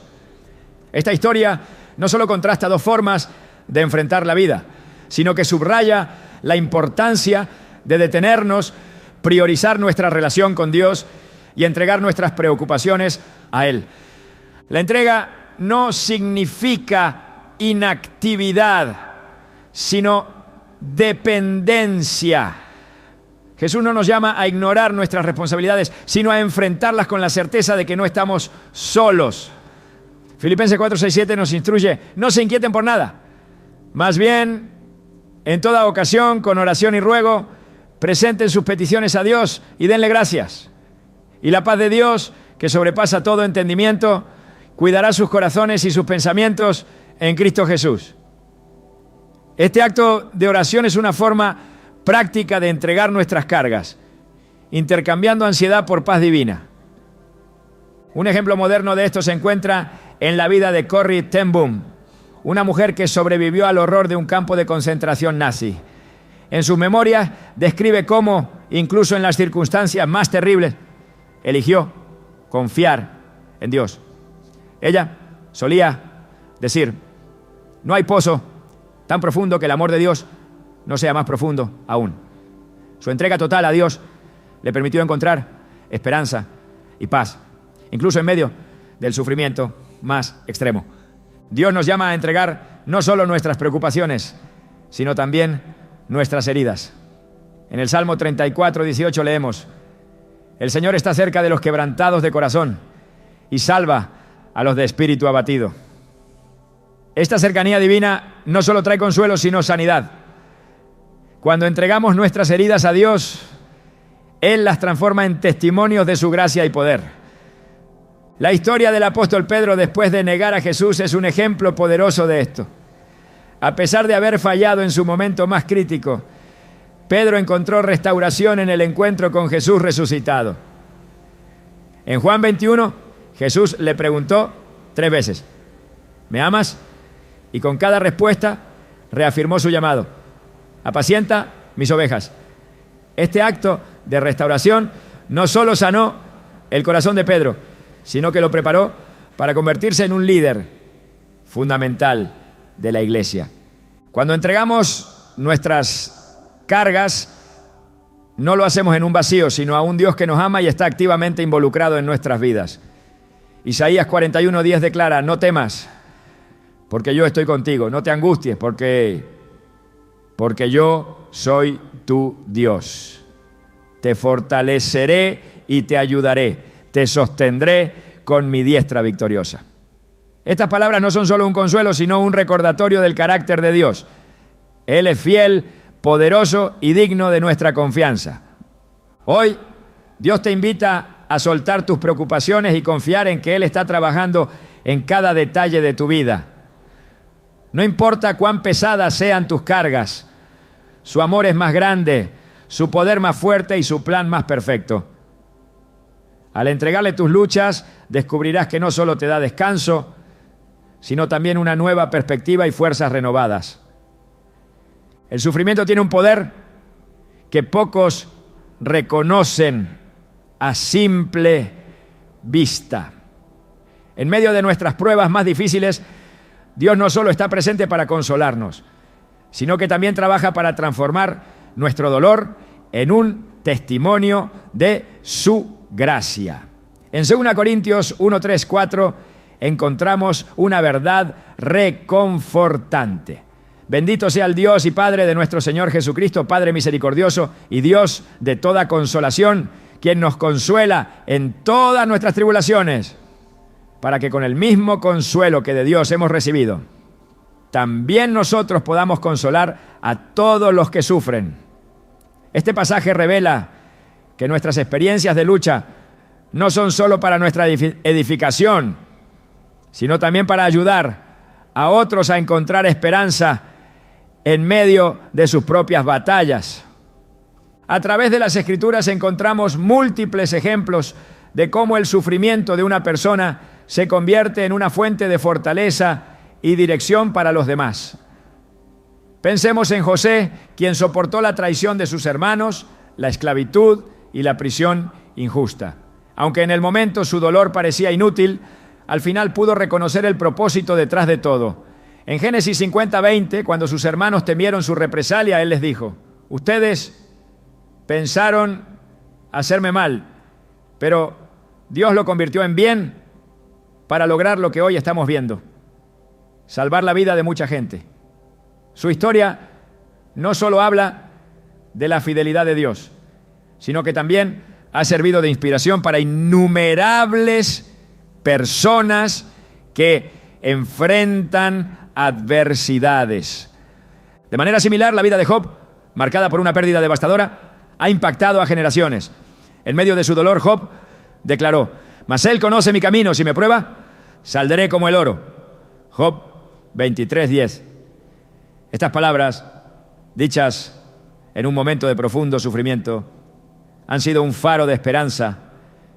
Esta historia no solo contrasta dos formas de enfrentar la vida, sino que subraya la importancia de detenernos, priorizar nuestra relación con Dios y entregar nuestras preocupaciones a Él. La entrega no significa inactividad, sino dependencia. Jesús no nos llama a ignorar nuestras responsabilidades, sino a enfrentarlas con la certeza de que no estamos solos. Filipenses 4, 6, 7 nos instruye: no se inquieten por nada, más bien, en toda ocasión, con oración y ruego, presenten sus peticiones a Dios y denle gracias. Y la paz de Dios, que sobrepasa todo entendimiento, cuidará sus corazones y sus pensamientos en Cristo Jesús. Este acto de oración es una forma práctica de entregar nuestras cargas, intercambiando ansiedad por paz divina. Un ejemplo moderno de esto se encuentra en la vida de Corrie ten Boom, una mujer que sobrevivió al horror de un campo de concentración nazi. En sus memorias describe cómo, incluso en las circunstancias más terribles, eligió confiar en Dios. Ella solía decir: no hay pozo tan profundo que el amor de Dios no sea más profundo aún. Su entrega total a Dios le permitió encontrar esperanza y paz, incluso en medio del sufrimiento más extremo. Dios nos llama a entregar no solo nuestras preocupaciones, sino también nuestras heridas. En el Salmo 34, 18 leemos: el Señor está cerca de los quebrantados de corazón y salva a los de espíritu abatido. Esta cercanía divina no solo trae consuelo, sino sanidad. Cuando entregamos nuestras heridas a Dios, Él las transforma en testimonios de su gracia y poder. La historia del apóstol Pedro después de negar a Jesús es un ejemplo poderoso de esto. A pesar de haber fallado en su momento más crítico, Pedro encontró restauración en el encuentro con Jesús resucitado. En Juan 21, Jesús le preguntó 3 veces: ¿me amas? Y con cada respuesta reafirmó su llamado: apacienta mis ovejas. Este acto de restauración no solo sanó el corazón de Pedro, sino que lo preparó para convertirse en un líder fundamental de la iglesia. Cuando entregamos nuestras cargas, no lo hacemos en un vacío, sino a un Dios que nos ama y está activamente involucrado en nuestras vidas. Isaías 41:10 declara: no temas, porque yo estoy contigo. No te angusties, porque yo soy tu Dios. Te fortaleceré y te ayudaré. Te sostendré con mi diestra victoriosa. Estas palabras no son solo un consuelo, sino un recordatorio del carácter de Dios. Él es fiel, poderoso y digno de nuestra confianza. Hoy, Dios te invita a soltar tus preocupaciones y confiar en que Él está trabajando en cada detalle de tu vida. No importa cuán pesadas sean tus cargas, su amor es más grande, su poder más fuerte y su plan más perfecto. Al entregarle tus luchas, descubrirás que no solo te da descanso, sino también una nueva perspectiva y fuerzas renovadas. El sufrimiento tiene un poder que pocos reconocen a simple vista. En medio de nuestras pruebas más difíciles, Dios no solo está presente para consolarnos, sino que también trabaja para transformar nuestro dolor en un testimonio de su gracia. En 2 Corintios 1, 3, 4 encontramos una verdad reconfortante. Bendito sea el Dios y Padre de nuestro Señor Jesucristo, Padre misericordioso y Dios de toda consolación, quien nos consuela en todas nuestras tribulaciones, para que con el mismo consuelo que de Dios hemos recibido, también nosotros podamos consolar a todos los que sufren. Este pasaje revela que nuestras experiencias de lucha no son solo para nuestra edificación, sino también para ayudar a otros a encontrar esperanza en medio de sus propias batallas. A través de las Escrituras encontramos múltiples ejemplos de cómo el sufrimiento de una persona se convierte en una fuente de fortaleza y dirección para los demás. Pensemos en José, quien soportó la traición de sus hermanos, la esclavitud y la prisión injusta. Aunque en el momento su dolor parecía inútil, al final pudo reconocer el propósito detrás de todo. En Génesis 50:20, cuando sus hermanos temieron su represalia, él les dijo: ustedes pensaron hacerme mal, pero Dios lo convirtió en bien para lograr lo que hoy estamos viendo: salvar la vida de mucha gente. Su historia no solo habla de la fidelidad de Dios, sino que también ha servido de inspiración para innumerables personas que enfrentan adversidades. De manera similar, la vida de Job, marcada por una pérdida devastadora, ha impactado a generaciones. En medio de su dolor, Job declaró: mas él conoce mi camino, si me prueba, saldré como el oro. Job 23:10. Estas palabras, dichas en un momento de profundo sufrimiento, han sido un faro de esperanza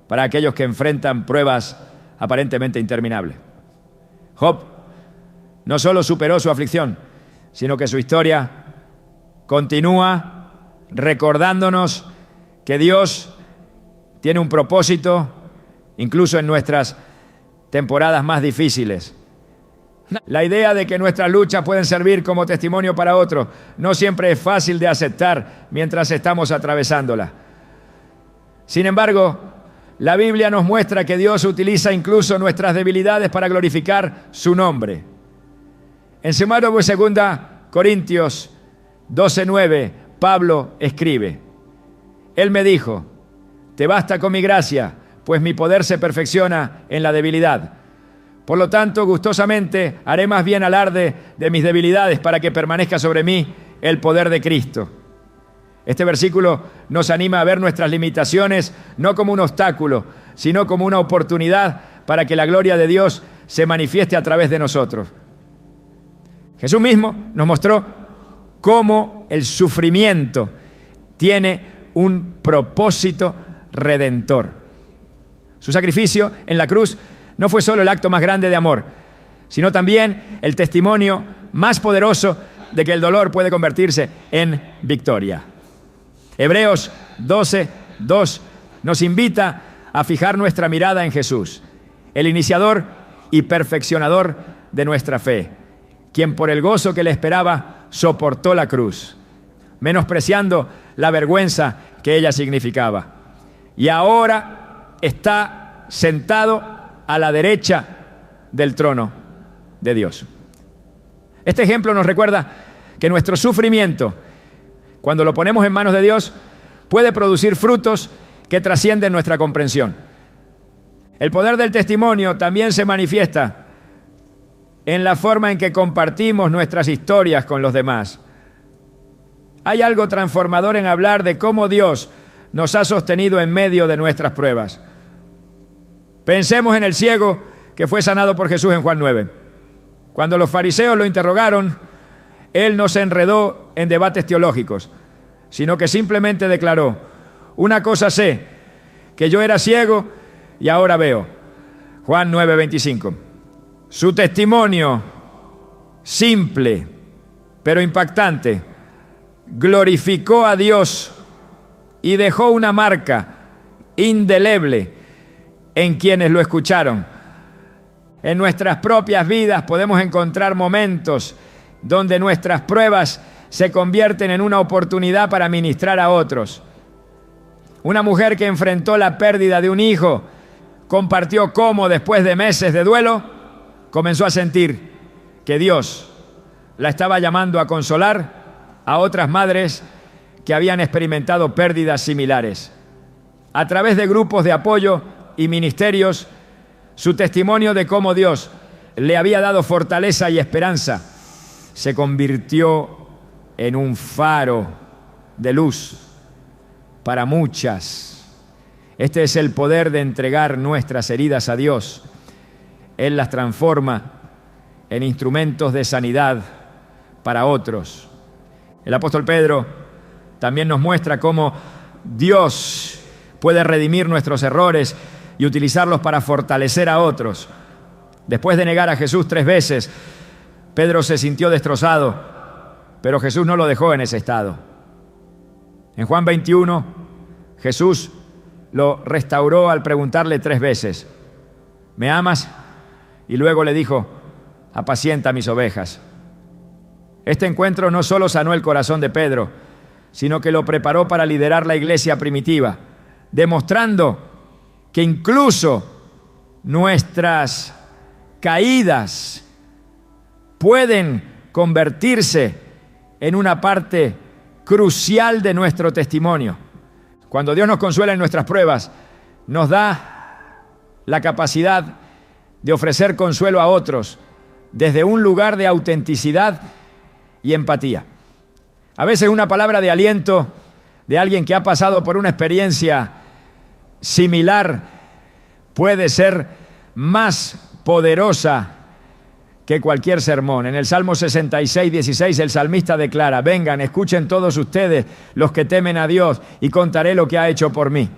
para aquellos que enfrentan pruebas aparentemente interminables. Job no solo superó su aflicción, sino que su historia continúa recordándonos que Dios tiene un propósito incluso en nuestras temporadas más difíciles. La idea de que nuestras luchas pueden servir como testimonio para otros no siempre es fácil de aceptar mientras estamos atravesándola. Sin embargo, la Biblia nos muestra que Dios utiliza incluso nuestras debilidades para glorificar su nombre. En su mano de 2 Corintios 12:9, Pablo escribe: Él me dijo: te basta con mi gracia, pues mi poder se perfecciona en la debilidad. Por lo tanto, gustosamente haré más bien alarde de mis debilidades para que permanezca sobre mí el poder de Cristo. Este versículo nos anima a ver nuestras limitaciones no como un obstáculo, sino como una oportunidad para que la gloria de Dios se manifieste a través de nosotros. Jesús mismo nos mostró cómo el sufrimiento tiene un propósito redentor. Su sacrificio en la cruz no fue solo el acto más grande de amor, sino también el testimonio más poderoso de que el dolor puede convertirse en victoria. Hebreos 12:2 nos invita a fijar nuestra mirada en Jesús, el iniciador y perfeccionador de nuestra fe, quien por el gozo que le esperaba soportó la cruz, menospreciando la vergüenza que ella significaba. Y ahora está sentado a la derecha del trono de Dios. Este ejemplo nos recuerda que nuestro sufrimiento, cuando lo ponemos en manos de Dios, puede producir frutos que trascienden nuestra comprensión. El poder del testimonio también se manifiesta en la forma en que compartimos nuestras historias con los demás. Hay algo transformador en hablar de cómo Dios nos ha sostenido en medio de nuestras pruebas. Pensemos en el ciego que fue sanado por Jesús en Juan 9. Cuando los fariseos lo interrogaron, él no se enredó en debates teológicos, sino que simplemente declaró: una cosa sé, que yo era ciego y ahora veo. Juan 9:25. Su testimonio, simple pero impactante, glorificó a Dios y dejó una marca indeleble en quienes lo escucharon. En nuestras propias vidas podemos encontrar momentos donde nuestras pruebas se convierten en una oportunidad para ministrar a otros. Una mujer que enfrentó la pérdida de un hijo compartió cómo, después de meses de duelo, comenzó a sentir que Dios la estaba llamando a consolar a otras madres que habían experimentado pérdidas similares. A través de grupos de apoyo y ministerios, su testimonio de cómo Dios le había dado fortaleza y esperanza se convirtió en un faro de luz para muchas. Este es el poder de entregar nuestras heridas a Dios. Él las transforma en instrumentos de sanidad para otros. El apóstol Pedro también nos muestra cómo Dios puede redimir nuestros errores y utilizarlos para fortalecer a otros. Después de negar a Jesús 3 veces, Pedro se sintió destrozado, pero Jesús no lo dejó en ese estado. En Juan 21, Jesús lo restauró al preguntarle 3 veces: ¿me amas? Y luego le dijo: apacienta mis ovejas. Este encuentro no solo sanó el corazón de Pedro, sino que lo preparó para liderar la iglesia primitiva, demostrando que incluso nuestras caídas pueden convertirse en una parte crucial de nuestro testimonio. Cuando Dios nos consuela en nuestras pruebas, nos da la capacidad de ofrecer consuelo a otros desde un lugar de autenticidad y empatía. A veces una palabra de aliento de alguien que ha pasado por una experiencia similar puede ser más poderosa que cualquier sermón. En el Salmo 66, 16, el salmista declara: vengan, escuchen todos ustedes los que temen a Dios, y contaré lo que ha hecho por mí.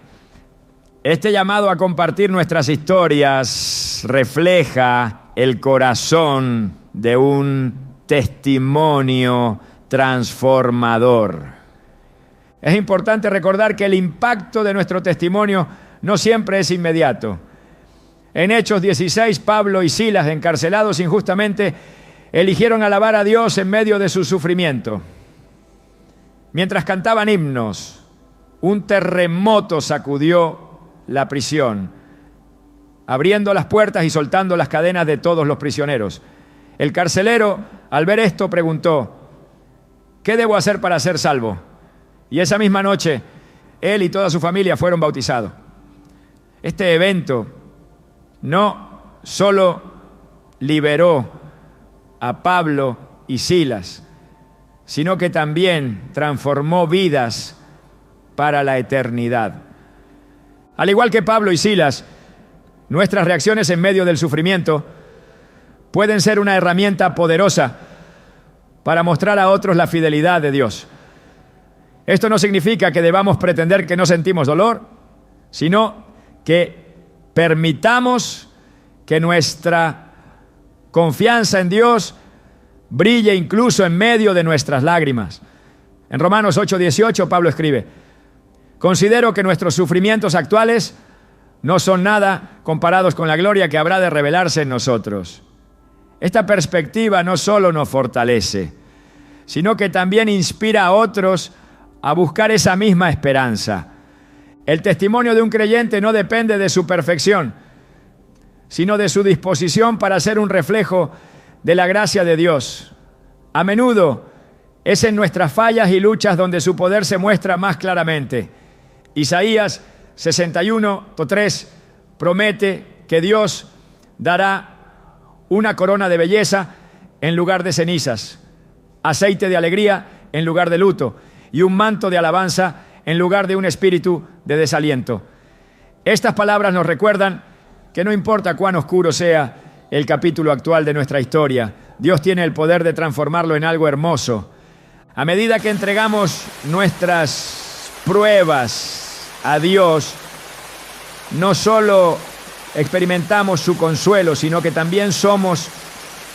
Este llamado a compartir nuestras historias refleja el corazón de un testimonio transformador. Es importante recordar que el impacto de nuestro testimonio no siempre es inmediato. En Hechos 16, Pablo y Silas, encarcelados injustamente, eligieron alabar a Dios en medio de su sufrimiento. Mientras cantaban himnos, un terremoto sacudió la prisión, abriendo las puertas y soltando las cadenas de todos los prisioneros. El carcelero, al ver esto, preguntó: ¿qué debo hacer para ser salvo? Y esa misma noche, él y toda su familia fueron bautizados. Este evento no solo liberó a Pablo y Silas, sino que también transformó vidas para la eternidad. Al igual que Pablo y Silas, nuestras reacciones en medio del sufrimiento pueden ser una herramienta poderosa para mostrar a otros la fidelidad de Dios. Esto no significa que debamos pretender que no sentimos dolor, sino que permitamos que nuestra confianza en Dios brille incluso en medio de nuestras lágrimas. En Romanos 8:18 Pablo escribe: considero que nuestros sufrimientos actuales no son nada comparados con la gloria que habrá de revelarse en nosotros. Esta perspectiva no solo nos fortalece, sino que también inspira a otros a buscar esa misma esperanza. El testimonio de un creyente no depende de su perfección, sino de su disposición para ser un reflejo de la gracia de Dios. A menudo es en nuestras fallas y luchas donde su poder se muestra más claramente. Isaías 61:3 promete que Dios dará una corona de belleza en lugar de cenizas, aceite de alegría en lugar de luto, y un manto de alabanza en lugar de un espíritu de desaliento. Estas palabras nos recuerdan que no importa cuán oscuro sea el capítulo actual de nuestra historia, Dios tiene el poder de transformarlo en algo hermoso. A medida que entregamos nuestras pruebas a Dios, no solo experimentamos su consuelo, sino que también somos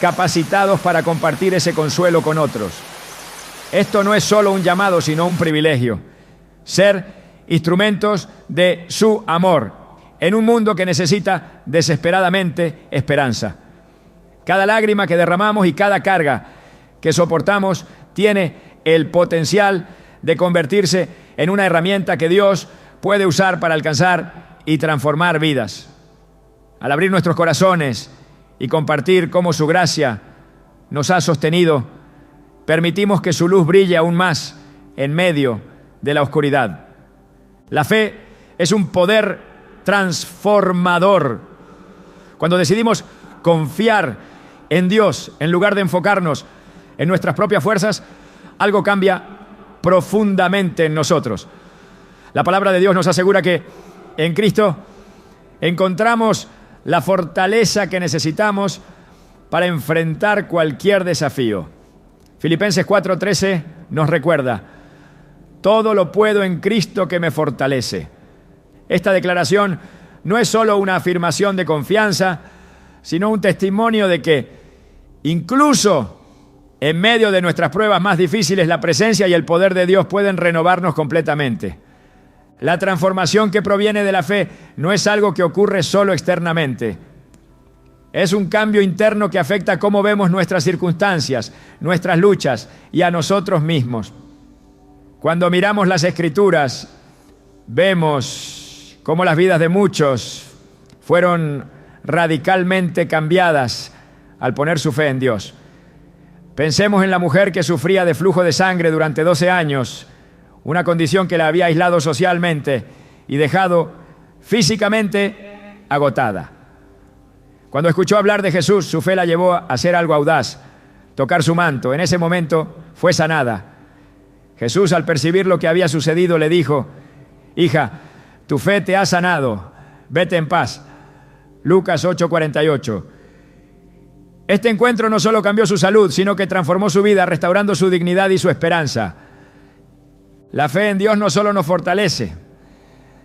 capacitados para compartir ese consuelo con otros. Esto no es solo un llamado, sino un privilegio. Ser instrumentos de su amor en un mundo que necesita desesperadamente esperanza. Cada lágrima que derramamos y cada carga que soportamos tiene el potencial de convertirse en una herramienta que Dios puede usar para alcanzar y transformar vidas. Al abrir nuestros corazones y compartir cómo su gracia nos ha sostenido, permitimos que su luz brille aún más en medio de la oscuridad. La fe es un poder transformador. Cuando decidimos confiar en Dios en lugar de enfocarnos en nuestras propias fuerzas, algo cambia profundamente en nosotros. La palabra de Dios nos asegura que en Cristo encontramos la fortaleza que necesitamos para enfrentar cualquier desafío. Filipenses 4:13 nos recuerda: todo lo puedo en Cristo que me fortalece. Esta declaración no es solo una afirmación de confianza, sino un testimonio de que incluso en medio de nuestras pruebas más difíciles, la presencia y el poder de Dios pueden renovarnos completamente. La transformación que proviene de la fe no es algo que ocurre solo externamente. Es un cambio interno que afecta cómo vemos nuestras circunstancias, nuestras luchas y a nosotros mismos. Cuando miramos las Escrituras, vemos cómo las vidas de muchos fueron radicalmente cambiadas al poner su fe en Dios. Pensemos en la mujer que sufría de flujo de sangre durante 12 años, una condición que la había aislado socialmente y dejado físicamente agotada. Cuando escuchó hablar de Jesús, su fe la llevó a hacer algo audaz, tocar su manto. En ese momento fue sanada. Jesús, al percibir lo que había sucedido, le dijo: hija, tu fe te ha sanado, vete en paz. Lucas 8:48. Este encuentro no solo cambió su salud, sino que transformó su vida, restaurando su dignidad y su esperanza. La fe en Dios no solo nos fortalece,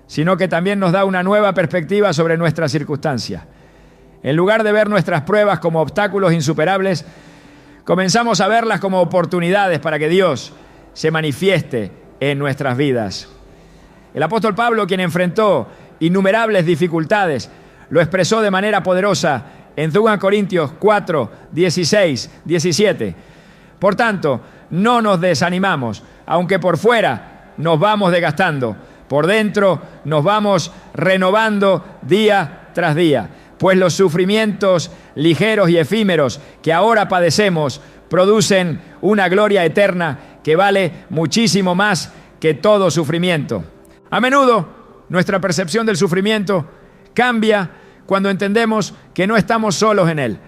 sino que también nos da una nueva perspectiva sobre nuestras circunstancias. En lugar de ver nuestras pruebas como obstáculos insuperables, comenzamos a verlas como oportunidades para que Dios se manifieste en nuestras vidas. El apóstol Pablo, quien enfrentó innumerables dificultades, lo expresó de manera poderosa en 2 Corintios 4, 16, 17. Por tanto, no nos desanimamos, aunque por fuera nos vamos desgastando, por dentro nos vamos renovando día tras día. Pues los sufrimientos ligeros y efímeros que ahora padecemos producen una gloria eterna que vale muchísimo más que todo sufrimiento. A menudo nuestra percepción del sufrimiento cambia cuando entendemos que no estamos solos en él.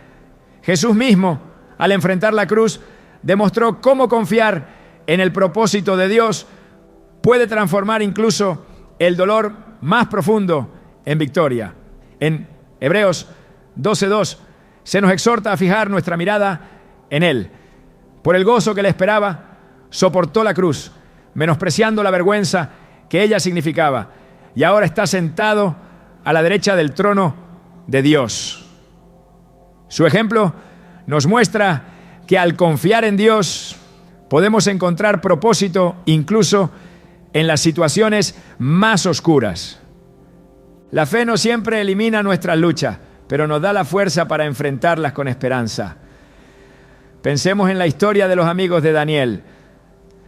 Jesús mismo, al enfrentar la cruz, demostró cómo confiar en el propósito de Dios puede transformar incluso el dolor más profundo en victoria. En Hebreos 12:2 se nos exhorta a fijar nuestra mirada en Él. Por el gozo que le esperaba, soportó la cruz, menospreciando la vergüenza que ella significaba, y ahora está sentado a la derecha del trono de Dios. Su ejemplo nos muestra que al confiar en Dios podemos encontrar propósito incluso en las situaciones más oscuras. La fe no siempre elimina nuestras luchas, pero nos da la fuerza para enfrentarlas con esperanza. Pensemos en la historia de los amigos de Daniel,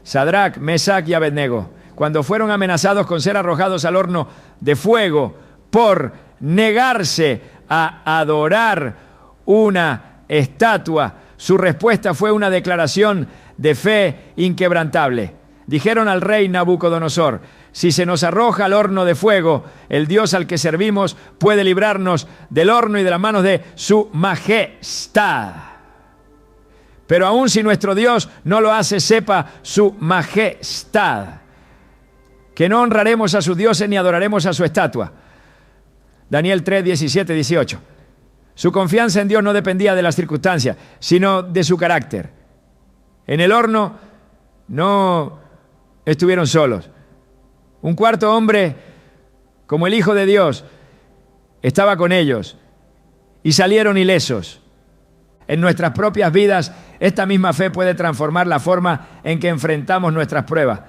Sadrac, Mesac y Abednego, cuando fueron amenazados con ser arrojados al horno de fuego por negarse a adorar una estatua. Su respuesta fue una declaración de fe inquebrantable. Dijeron al rey Nabucodonosor: si se nos arroja al horno de fuego, el Dios al que servimos puede librarnos del horno y de las manos de su majestad. Pero aun si nuestro Dios no lo hace, sepa su majestad que no honraremos a sus dioses ni adoraremos a su estatua. Daniel 3, 17, 18. Su confianza en Dios no dependía de las circunstancias, sino de su carácter. En el horno no estuvieron solos. Un cuarto hombre, como el Hijo de Dios, estaba con ellos y salieron ilesos. En nuestras propias vidas, esta misma fe puede transformar la forma en que enfrentamos nuestras pruebas.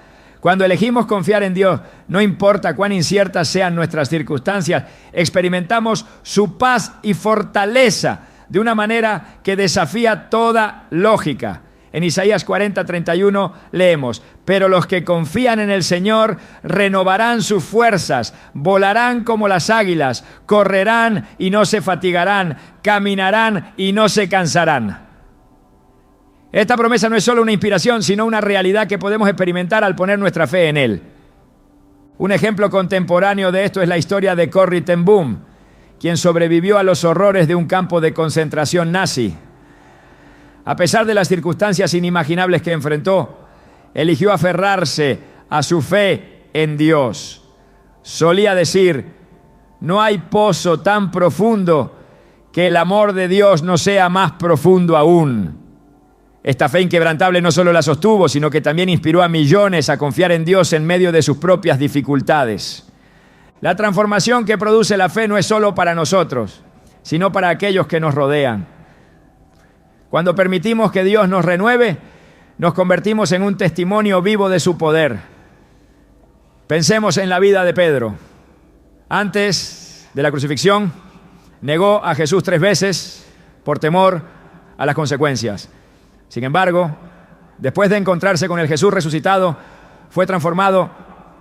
Cuando elegimos confiar en Dios, no importa cuán inciertas sean nuestras circunstancias, experimentamos su paz y fortaleza de una manera que desafía toda lógica. En Isaías 40, 31 leemos: pero los que confían en el Señor renovarán sus fuerzas, volarán como las águilas, correrán y no se fatigarán, caminarán y no se cansarán. Esta promesa no es solo una inspiración, sino una realidad que podemos experimentar al poner nuestra fe en Él. Un ejemplo contemporáneo de esto es la historia de Corrie ten Boom, quien sobrevivió a los horrores de un campo de concentración nazi. A pesar de las circunstancias inimaginables que enfrentó, eligió aferrarse a su fe en Dios. Solía decir: no hay pozo tan profundo que el amor de Dios no sea más profundo aún. Esta fe inquebrantable no solo la sostuvo, sino que también inspiró a millones a confiar en Dios en medio de sus propias dificultades. La transformación que produce la fe no es solo para nosotros, sino para aquellos que nos rodean. Cuando permitimos que Dios nos renueve, nos convertimos en un testimonio vivo de su poder. Pensemos en la vida de Pedro. Antes de la crucifixión, negó a Jesús 3 veces por temor a las consecuencias. Sin embargo, después de encontrarse con el Jesús resucitado, fue transformado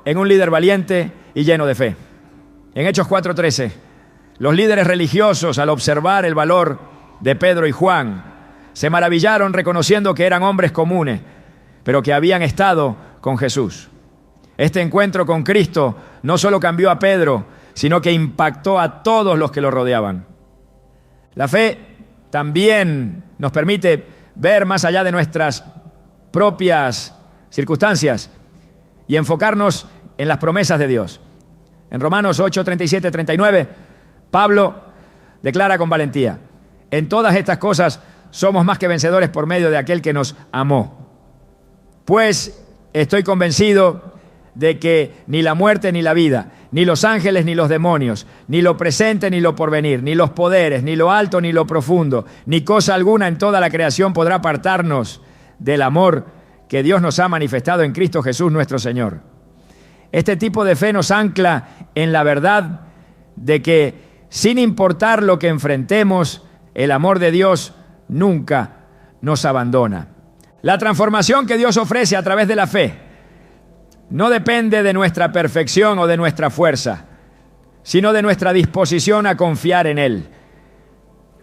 en un líder valiente y lleno de fe. En Hechos 4:13, los líderes religiosos, al observar el valor de Pedro y Juan, se maravillaron reconociendo que eran hombres comunes, pero que habían estado con Jesús. Este encuentro con Cristo no solo cambió a Pedro, sino que impactó a todos los que lo rodeaban. La fe también nos permite ver más allá de nuestras propias circunstancias y enfocarnos en las promesas de Dios. En Romanos 8, 37, 39, Pablo declara con valentía: en todas estas cosas somos más que vencedores por medio de aquel que nos amó. Pues estoy convencido de que ni la muerte ni la vida, ni los ángeles ni los demonios, ni lo presente ni lo porvenir, ni los poderes, ni lo alto ni lo profundo, ni cosa alguna en toda la creación podrá apartarnos del amor que Dios nos ha manifestado en Cristo Jesús nuestro Señor. Este tipo de fe nos ancla en la verdad de que, sin importar lo que enfrentemos, el amor de Dios nunca nos abandona. La transformación que Dios ofrece a través de la fe no depende de nuestra perfección o de nuestra fuerza, sino de nuestra disposición a confiar en Él.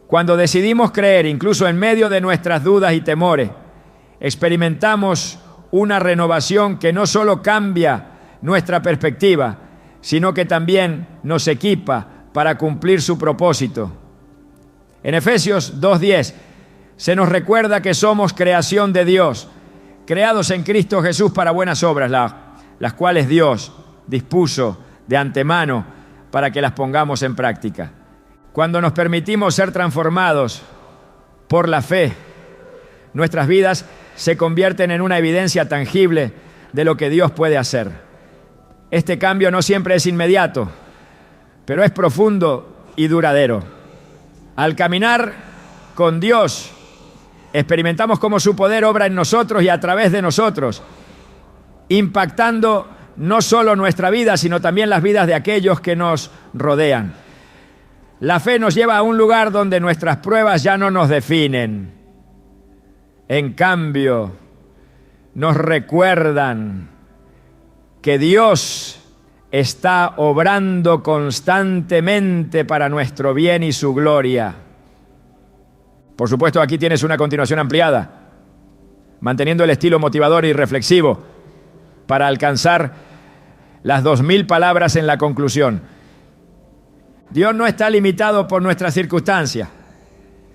Cuando decidimos creer, incluso en medio de nuestras dudas y temores, experimentamos una renovación que no solo cambia nuestra perspectiva, sino que también nos equipa para cumplir su propósito. En Efesios 2:10 se nos recuerda que somos creación de Dios, creados en Cristo Jesús para buenas obras, las cuales Dios dispuso de antemano para que las pongamos en práctica. Cuando nos permitimos ser transformados por la fe, nuestras vidas se convierten en una evidencia tangible de lo que Dios puede hacer. Este cambio no siempre es inmediato, pero es profundo y duradero. Al caminar con Dios, experimentamos cómo su poder obra en nosotros y a través de nosotros, impactando no solo nuestra vida, sino también las vidas de aquellos que nos rodean. La fe nos lleva a un lugar donde nuestras pruebas ya no nos definen. En cambio, nos recuerdan que Dios está obrando constantemente para nuestro bien y su gloria. Por supuesto, aquí tienes una continuación ampliada, manteniendo el estilo motivador y reflexivo para alcanzar las 2000 palabras en la conclusión. Dios no está limitado por nuestras circunstancias.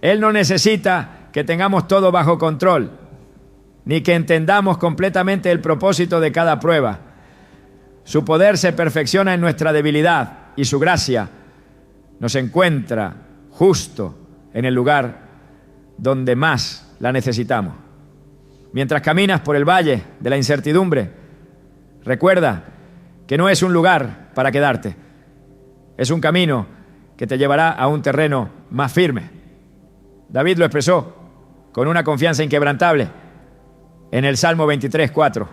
Él no necesita que tengamos todo bajo control, ni que entendamos completamente el propósito de cada prueba. Su poder se perfecciona en nuestra debilidad y su gracia nos encuentra justo en el lugar donde más la necesitamos. Mientras caminas por el valle de la incertidumbre, recuerda que no es un lugar para quedarte. Es un camino que te llevará a un terreno más firme. David lo expresó con una confianza inquebrantable en el Salmo 23:4.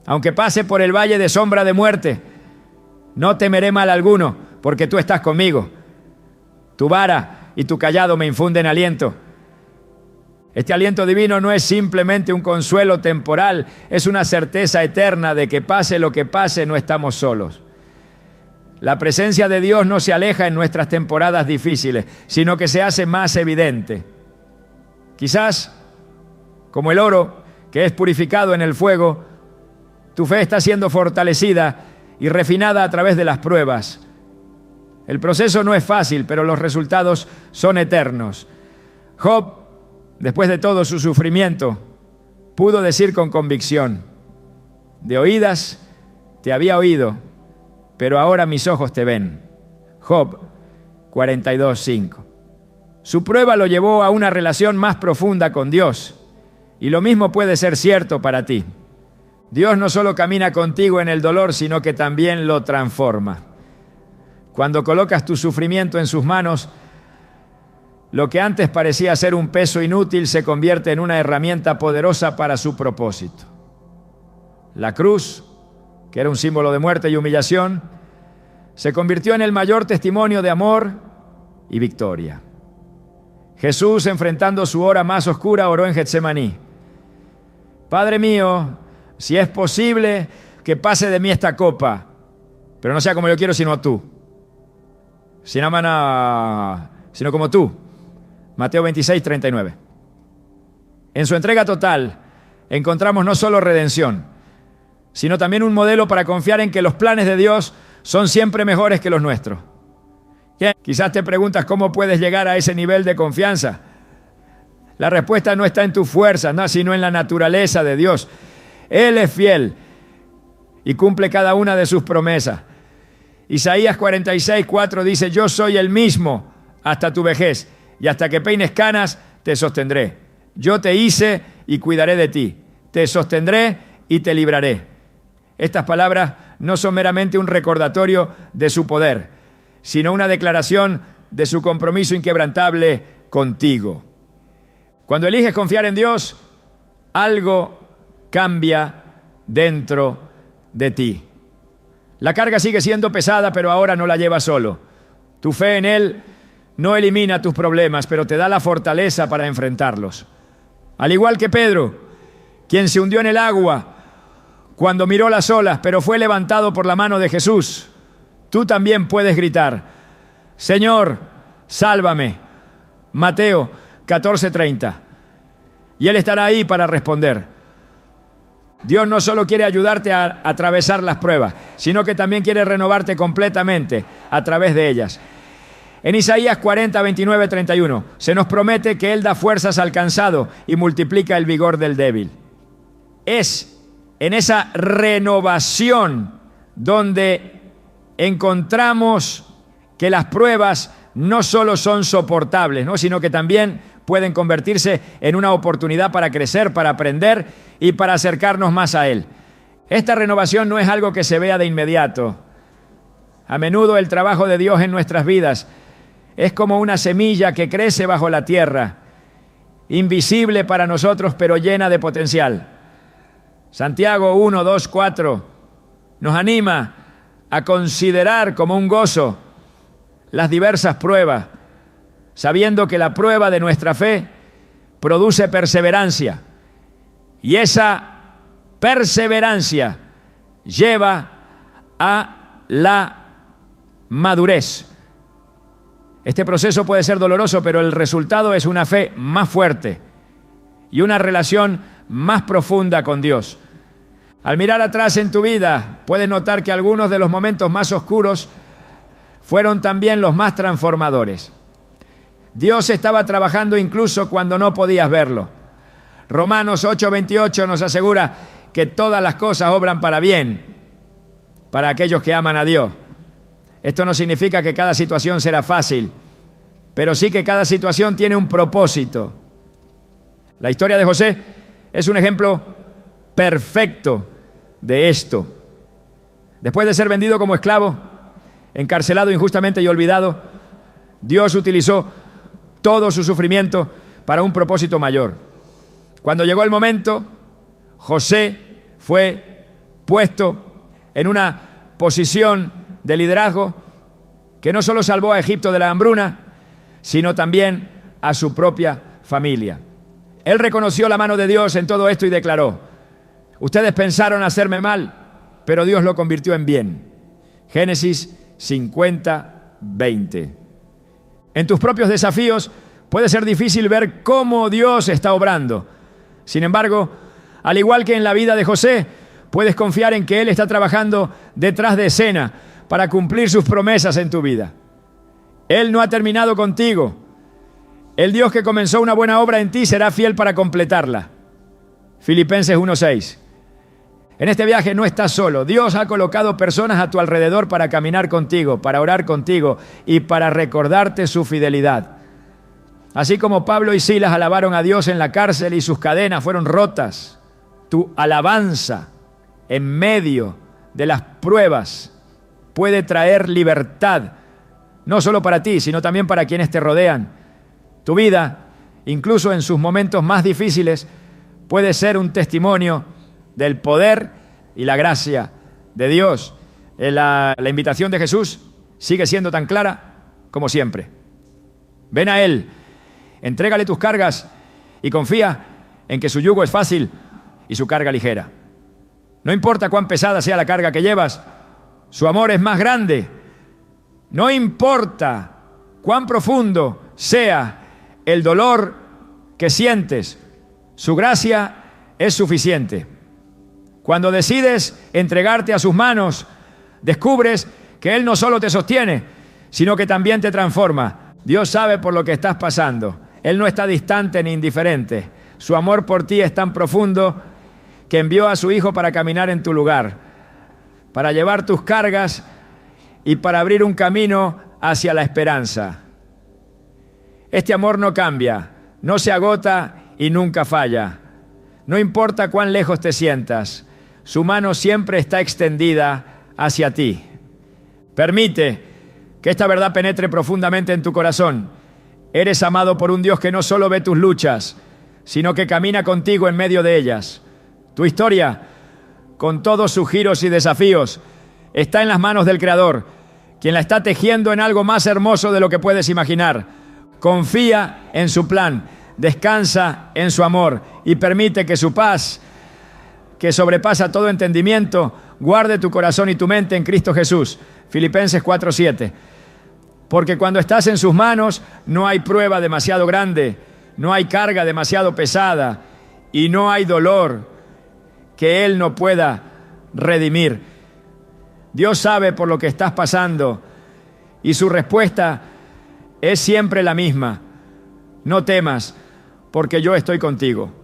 Aunque pase por el valle de sombra de muerte, no temeré mal alguno, porque tú estás conmigo. Tu vara y tu cayado me infunden aliento. Este aliento divino no es simplemente un consuelo temporal, es una certeza eterna de que pase lo que pase, no estamos solos. La presencia de Dios no se aleja en nuestras temporadas difíciles, sino que se hace más evidente. Quizás, como el oro que es purificado en el fuego, tu fe está siendo fortalecida y refinada a través de las pruebas. El proceso no es fácil, pero los resultados son eternos. Job, después de todo su sufrimiento, pudo decir con convicción: de oídas te había oído, pero ahora mis ojos te ven. Job 42:5. Su prueba lo llevó a una relación más profunda con Dios, y lo mismo puede ser cierto para ti. Dios no solo camina contigo en el dolor, sino que también lo transforma. Cuando colocas tu sufrimiento en sus manos, lo que antes parecía ser un peso inútil se convierte en una herramienta poderosa para su propósito. La cruz, que era un símbolo de muerte y humillación, se convirtió en el mayor testimonio de amor y victoria. Jesús, enfrentando su hora más oscura, oró en Getsemaní: Padre mío, si es posible, que pase de mí esta copa, pero no sea como yo quiero, sino tú. Sino como tú. Mateo 26, 39. En su entrega total encontramos no solo redención, sino también un modelo para confiar en que los planes de Dios son siempre mejores que los nuestros. Quizás te preguntas cómo puedes llegar a ese nivel de confianza. La respuesta no está en tu fuerza, no, sino en la naturaleza de Dios. Él es fiel y cumple cada una de sus promesas. Isaías 46, 4 dice: yo soy el mismo hasta tu vejez, y hasta que peines canas te sostendré. Yo te hice y cuidaré de ti. Te sostendré y te libraré. Estas palabras no son meramente un recordatorio de su poder, sino una declaración de su compromiso inquebrantable contigo. Cuando eliges confiar en Dios, algo cambia dentro de ti. La carga sigue siendo pesada, pero ahora no la llevas solo. Tu fe en Él no elimina tus problemas, pero te da la fortaleza para enfrentarlos. Al igual que Pedro, quien se hundió en el agua cuando miró las olas, pero fue levantado por la mano de Jesús, tú también puedes gritar: Señor, sálvame. Mateo 14:30. Y Él estará ahí para responder. Dios no solo quiere ayudarte a atravesar las pruebas, sino que también quiere renovarte completamente a través de ellas. En Isaías 40, 29, 31, se nos promete que Él da fuerzas al cansado y multiplica el vigor del débil. Es en esa renovación donde encontramos que las pruebas no solo son soportables, ¿no?, sino que también pueden convertirse en una oportunidad para crecer, para aprender y para acercarnos más a Él. Esta renovación no es algo que se vea de inmediato. A menudo el trabajo de Dios en nuestras vidas es como una semilla que crece bajo la tierra, invisible para nosotros, pero llena de potencial. Santiago 1, 2, 4 nos anima a considerar como un gozo las diversas pruebas, sabiendo que la prueba de nuestra fe produce perseverancia, y esa perseverancia lleva a la madurez. Este proceso puede ser doloroso, pero el resultado es una fe más fuerte y una relación más profunda con Dios. Al mirar atrás en tu vida, puedes notar que algunos de los momentos más oscuros fueron también los más transformadores. Dios estaba trabajando incluso cuando no podías verlo. Romanos 8:28 nos asegura que todas las cosas obran para bien para aquellos que aman a Dios. Esto no significa que cada situación será fácil, pero sí que cada situación tiene un propósito. La historia de José es un ejemplo perfecto de esto. Después de ser vendido como esclavo, encarcelado injustamente y olvidado, Dios utilizó todo su sufrimiento para un propósito mayor. Cuando llegó el momento, José fue puesto en una posición de liderazgo que no solo salvó a Egipto de la hambruna, sino también a su propia familia. Él reconoció la mano de Dios en todo esto y declaró: ustedes pensaron hacerme mal, pero Dios lo convirtió en bien. Génesis 50, 20. En tus propios desafíos puede ser difícil ver cómo Dios está obrando. Sin embargo, al igual que en la vida de José, puedes confiar en que Él está trabajando detrás de escena para cumplir sus promesas en tu vida. Él no ha terminado contigo. El Dios que comenzó una buena obra en ti será fiel para completarla. Filipenses 1:6. En este viaje no estás solo. Dios ha colocado personas a tu alrededor para caminar contigo, para orar contigo y para recordarte su fidelidad. Así como Pablo y Silas alabaron a Dios en la cárcel y sus cadenas fueron rotas, tu alabanza en medio de las pruebas puede traer libertad, no solo para ti, sino también para quienes te rodean. Tu vida, incluso en sus momentos más difíciles, puede ser un testimonio del poder y la gracia de Dios. La invitación de Jesús sigue siendo tan clara como siempre. Ven a Él, entrégale tus cargas y confía en que su yugo es fácil y su carga ligera. No importa cuán pesada sea la carga que llevas, su amor es más grande. No importa cuán profundo sea el dolor que sientes, su gracia es suficiente. Cuando decides entregarte a sus manos, descubres que Él no solo te sostiene, sino que también te transforma. Dios sabe por lo que estás pasando. Él no está distante ni indiferente. Su amor por ti es tan profundo que envió a su Hijo para caminar en tu lugar, para llevar tus cargas y para abrir un camino hacia la esperanza. Este amor no cambia, no se agota y nunca falla. No importa cuán lejos te sientas, su mano siempre está extendida hacia ti. Permite que esta verdad penetre profundamente en tu corazón. Eres amado por un Dios que no solo ve tus luchas, sino que camina contigo en medio de ellas. Tu historia, con todos sus giros y desafíos, está en las manos del Creador, quien la está tejiendo en algo más hermoso de lo que puedes imaginar. Confía en su plan, descansa en su amor y permite que su paz, que sobrepasa todo entendimiento, guarde tu corazón y tu mente en Cristo Jesús. Filipenses 4:7. Porque cuando estás en sus manos no hay prueba demasiado grande, no hay carga demasiado pesada y no hay dolor que Él no pueda redimir. Dios sabe por lo que estás pasando y su respuesta es siempre la misma. No temas, porque yo estoy contigo.